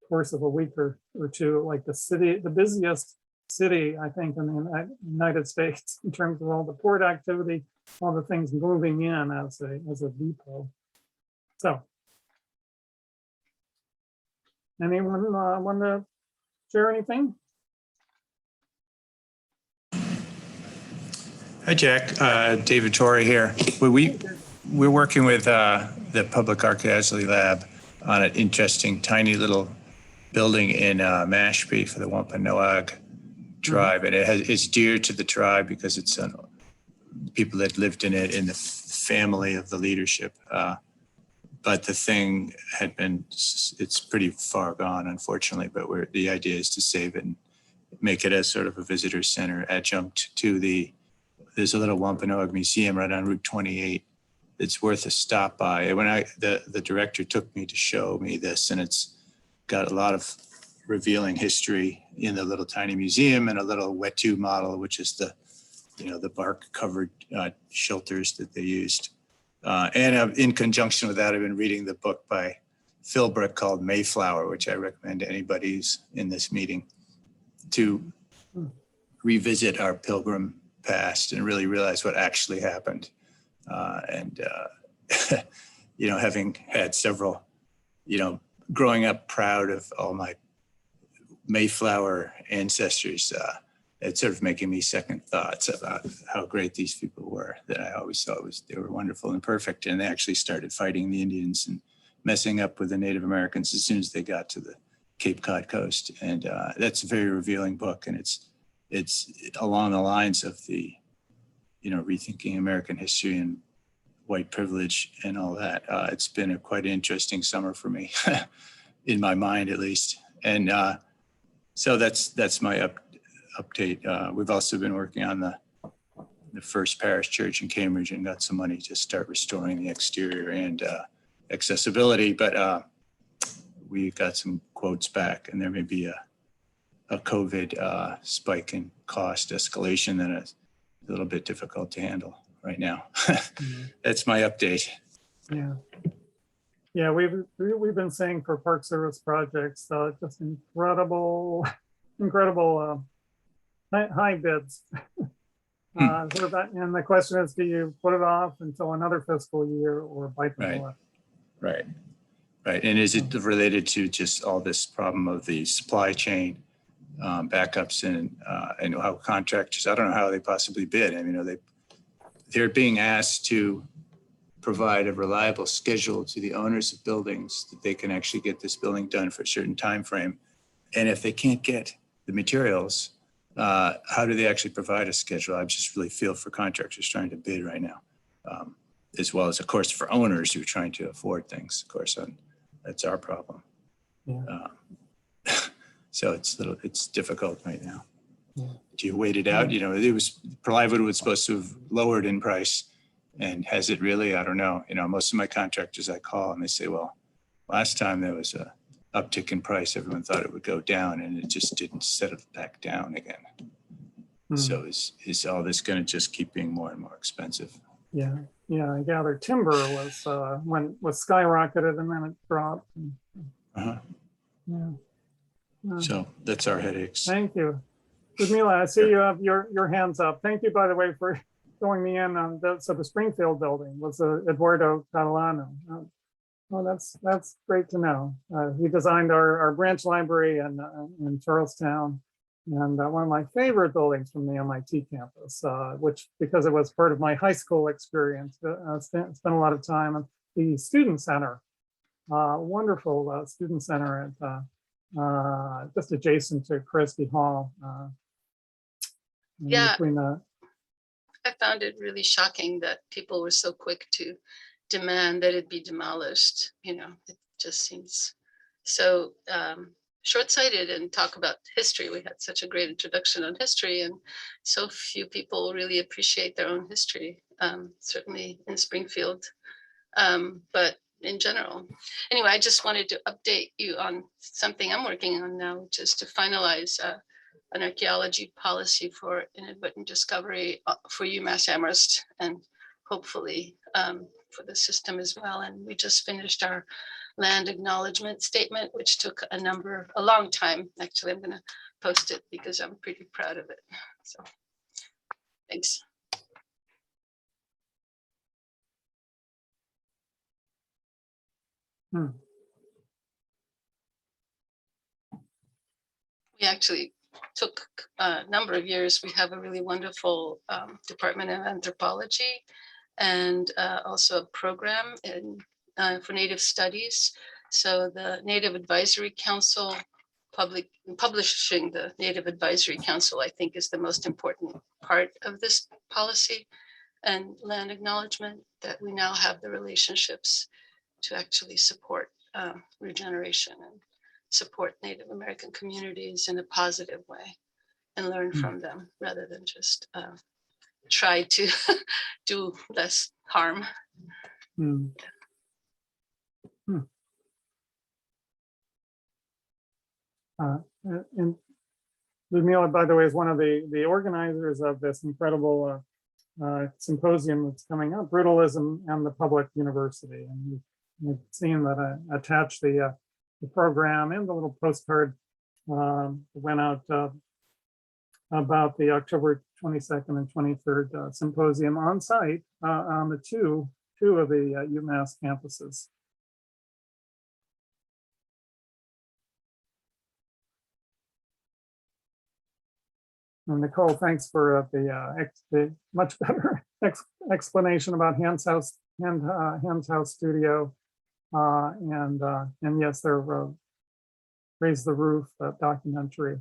course of a week or two, like the busiest city, I think, in the United States in terms of all the port activity, all the things moving in as a depot. So, anyone want to share anything? Hi, Jack. David Torrey here. We're working with the Public Art Gasly Lab on an interesting, tiny little building in Mashpee for the Wampanoag tribe, and it's dear to the tribe because it's people that lived in it in the family of the leadership. But the thing it's pretty far gone, unfortunately, but the idea is to save it and make it as sort of a visitor center adjunct to there's a little Wampanoag Museum right on Route 28. It's worth a stop by. When the director took me to show me this, and it's got a lot of revealing history in the little tiny museum, and a little Wetu model, which is the bark covered shelters that they used And in conjunction with that, I've been reading the book by Philbrick called Mayflower, which I recommend to anybody who's in this meeting to revisit our pilgrim past and really realize what actually happened. You know, having had several, you know, growing up proud of all my Mayflower ancestors, it's sort of making me second thoughts about how great these people were, that I always thought they were wonderful and perfect. And they actually started fighting the Indians and messing up with the Native Americans as soon as they got to the Cape Cod coast. And that's a very revealing book. And it's along the lines of the, you know, rethinking American history and white privilege and all that. It's been a quite interesting summer for me, in my mind at least. And so that's my update. We've also been working on the First Parish Church in Cambridge and got some money to start restoring the exterior and accessibility. But we got some quotes back, and there may be a COVID spike in cost escalation that is a little bit difficult to handle right now. That's my update. Yeah. Yeah, we've been saying for Park Service projects, just incredible high bids. And the question is, do you put it off until another fiscal year or bite the bullet? Right. And is it related to just all this problem of the supply chain backups and how contractors, I don't know how they possibly bid. I mean, they're being asked to provide a reliable schedule to the owners of buildings that they can actually get this building done for a certain time frame. And if they can't get the materials, how do they actually provide a schedule? I just really feel for contractors trying to bid right now, as well as, of course, for owners who are trying to afford things. Of course, that's our problem. Yeah. So it's difficult right now. Yeah. Do you wait it out? You know, plywood was supposed to have lowered in price, and has it really? I don't know. You know, most of my contractors I call and they say, well, last time there was a uptick in price, everyone thought it would go down, and it just didn't settle back down again. So is all this going to just keep being more and more expensive? Yeah, I gather timber was skyrocketed and then it dropped. Yeah. So that's our headaches. Thank you. Ludmila, I see you have your hands up. Thank you, by the way, for filling me in on the Springfield building was Eduardo Catalano. Well, that's great to know. He designed our branch library in Charlestown, and one of my favorite buildings from the MIT campus, which, because it was part of my high school experience, spent a lot of time at the Student Center, wonderful student center at just adjacent to Christie Hall. Yeah, I found it really shocking that people were so quick to demand that it be demolished. You know, it just seems so short-sighted. And talk about history. We had such a great introduction on history, and so few people really appreciate their own history, certainly in Springfield, but in general. Anyway, I just wanted to update you on something I'm working on now, which is to finalize an archaeology policy for inadvertent discovery for UMass Amherst, and hopefully for the system as well. And we just finished our land acknowledgement statement, which took a long time. Actually, I'm going to post it because I'm pretty proud of it. So thanks. We actually took a number of years. We have a really wonderful Department of Anthropology, and also a program for Native Studies. So the Native Advisory Council, publishing the Native Advisory Council, I think, is the most important part of this policy and land acknowledgement, that we now have the relationships to actually support regeneration and support Native American communities in a positive way and learn from them rather than just try to do less harm. And Ludmila, by the way, is one of the organizers of this incredible symposium that's coming up, Brutalism and the Public University. And you've seen that I attached the program and the little postcard that went out about the October 22nd and 23rd symposium on site on the two of the UMass campuses. And Nicole, thanks for the much better explanation about Hand's House Studio. And yes, they're Raise the Roof documentary.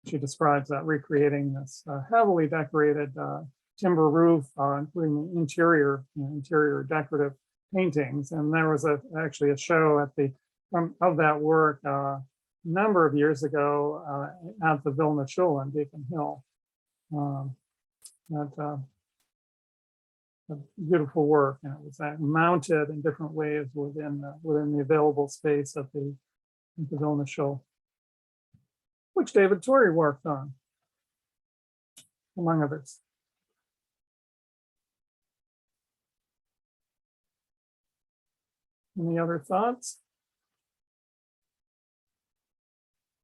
She describes that recreating this heavily decorated timber roof, including interior decorative paintings. And there was actually a show at of that work number of years ago at the Vilna Shul in Beacon Hill. A beautiful work, and it was mounted in different ways within the available space at the Vilna Shul, which David Torrey worked on, among others. Any other thoughts?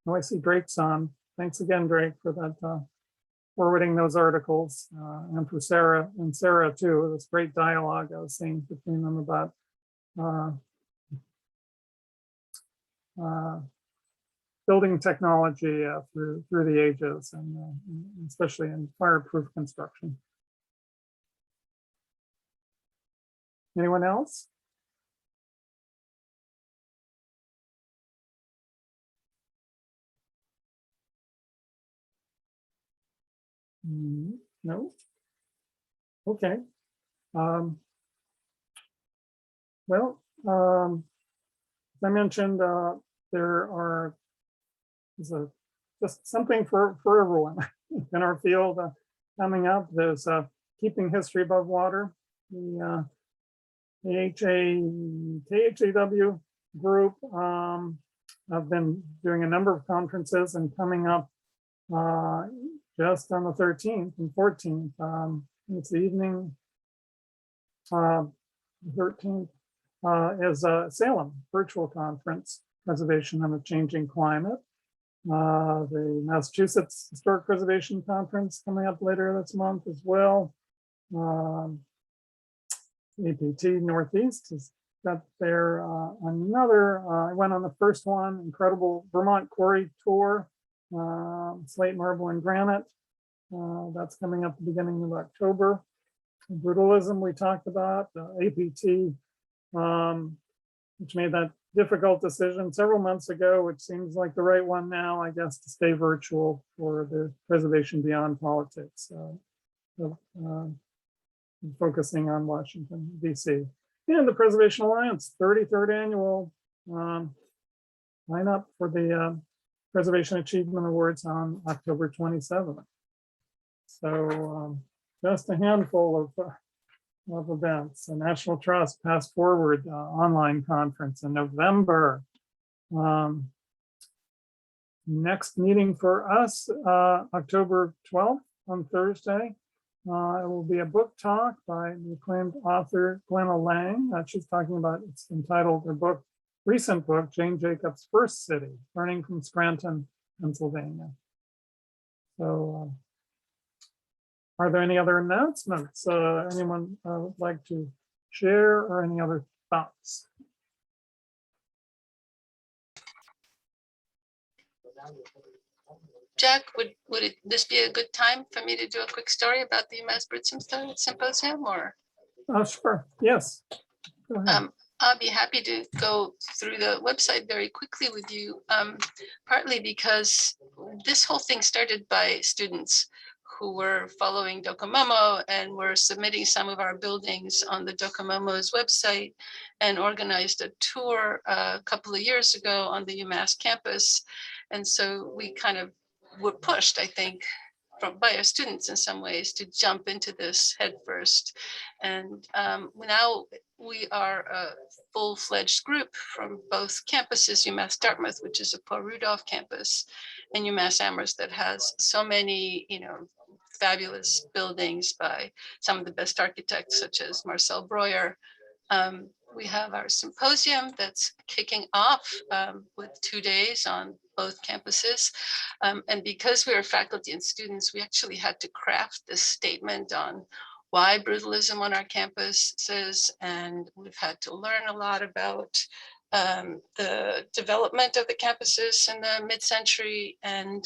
Oh, I see Drake's on. Thanks again, Drake, for that forwarding those articles, and for Sarah too. This great dialogue I was seeing between them about building technology through the ages, and especially in fireproof construction. Anyone else? No. Okay. Well, as I mentioned, there is just something for everyone in our field coming up. There's Keeping History Above Water, the KHAW group. I've been doing a number of conferences, and coming up just on the 13th and 14th. It's the evening, 13th is Salem virtual conference, Preservation and a Changing Climate. The Massachusetts Historic Preservation Conference coming up later this month as well. APT Northeast has got there another, I went on the first one, incredible Vermont Quarry Tour. Slate, marble, and granite. That's coming up at the beginning of October. Brutalism we talked about. APT, which made that difficult decision several months ago, which seems like the right one now, I guess, to stay virtual for the Preservation Beyond Politics, focusing on Washington, D.C. And the Preservation Alliance 33rd annual lineup for the Preservation Achievement Awards on October 27th. So just a handful of events. The National Trust Pass Forward online conference in November. Next meeting for us, October 12th on Thursday. It will be a book talk by the acclaimed author Glenna Lang. She's talking about, it's entitled, her book, recent book, Jane Jacobs' First City, Learning from Scranton, Pennsylvania. So are there any other announcements anyone would like to share, or any other thoughts? Jack, would this be a good time for me to do a quick story about the UMass Bird Symposium, or? Sure, yes. Go ahead. I'll be happy to go through the website very quickly with you, partly because this whole thing started by students who were following Docomomo and were submitting some of our buildings on the Docomomo's website, and organized a tour a couple of years ago on the UMass campus. And so we kind of were pushed, I think, by our students in some ways to jump into this headfirst. And now we are a full-fledged group from both campuses, UMass Dartmouth, which is a Paul Rudolph campus, and UMass Amherst that has so many, fabulous buildings by some of the best architects, such as Marcel Breuer. We have our symposium that's kicking off with 2 days on both campuses. And because we are faculty and students, we actually had to craft this statement on why brutalism on our campuses, and we've had to learn a lot about the development of the campuses in the mid-century, and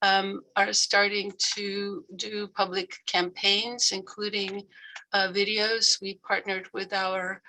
are starting to do public campaigns, including videos. We partnered with our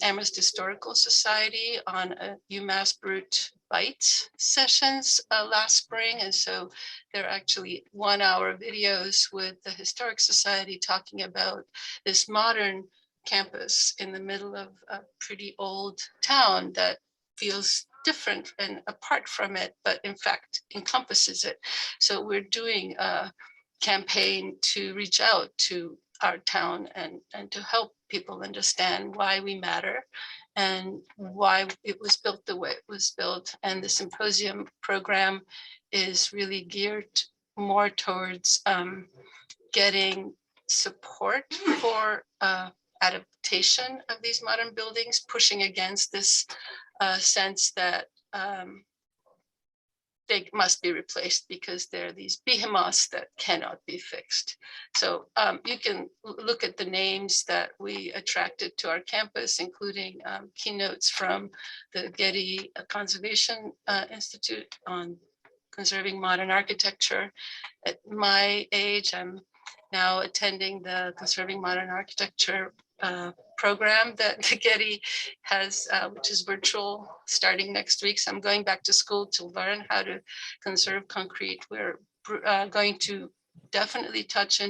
Amherst Historical Society on a UMass Brut Bites sessions last spring. And so they're actually 1-hour videos with the Historic Society talking about this modern campus in the middle of a pretty old town that feels different and apart from it, but in fact encompasses it. So we're doing a campaign to reach out to our town and to help people understand why we matter and why it was built the way it was built. And the symposium program is really geared more towards getting support for adaptation of these modern buildings, pushing against this sense that they must be replaced because they're these behemoths that cannot be fixed. So you can look at the names that we attracted to our campus, including keynotes from the Getty Conservation Institute on conserving modern architecture. At my age, I'm now attending the Conserving Modern Architecture program that Getty has, which is virtual starting next week. So I'm going back to school to learn how to conserve concrete. We're going to definitely touch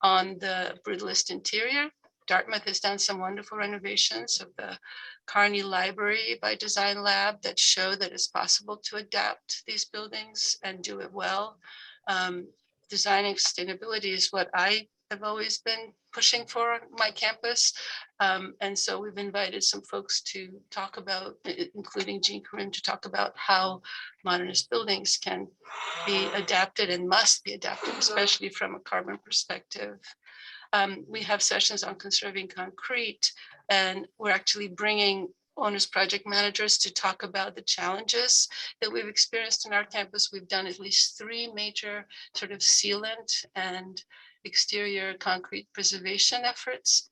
on the brutalist interior. Dartmouth has done some wonderful renovations of the Carney Library by Design Lab that show that it's possible to adapt these buildings and do it well. Designing sustainability is what I have always been pushing for on my campus. And so we've invited some folks to talk about, including Jean Karim, to talk about how modernist buildings can be adapted and must be adapted, especially from a carbon perspective. We have sessions on conserving concrete, and we're actually bringing owners, project managers to talk about the challenges that we've experienced in our campus. We've done at least 3 major sort of sealant and exterior concrete preservation efforts.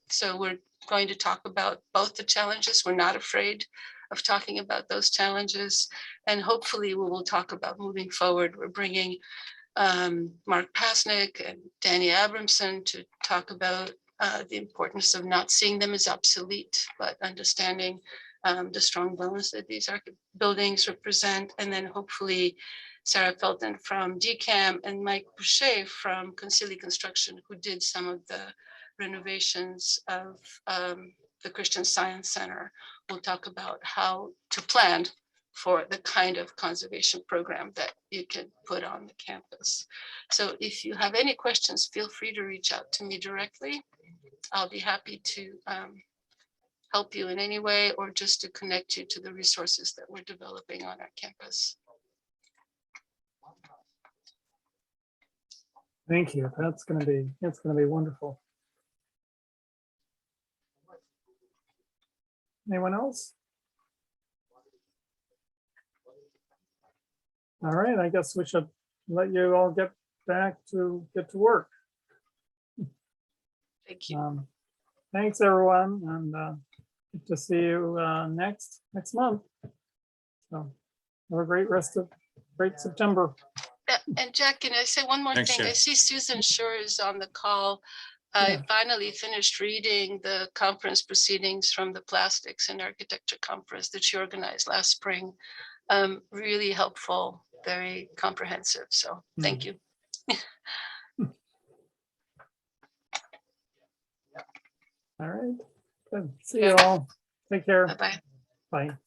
So we're going to talk about both the challenges. We're not afraid of talking about those challenges, and hopefully we will talk about moving forward. We're bringing Mark Pasnick and Danny Abramson to talk about the importance of not seeing them as obsolete, but understanding the strong bones that these buildings represent. And then hopefully Sarah Felton from DCAM and Mike Boucher from Concili Construction, who did some of the renovations of the Christian Science Center, will talk about how to plan for the kind of conservation program that you can put on the campus. So if you have any questions, feel free to reach out to me directly. I'll be happy to help you in any way, or just to connect you to the resources that we're developing on our campus. Thank you. It's gonna be wonderful. Anyone else? All right, I guess we should let you all get to work. Thank you. Thanks, everyone, and good to see you next month. So have a great great September. And Jack, can I say one more Thanks, thing? I Jack. see Susan Schur is on the call. I finally finished reading the conference proceedings from the Plastics and Architecture Conference that she organized last spring. Really helpful, very comprehensive. So thank you. All right, good. See you all. Take care. Bye-bye. Bye.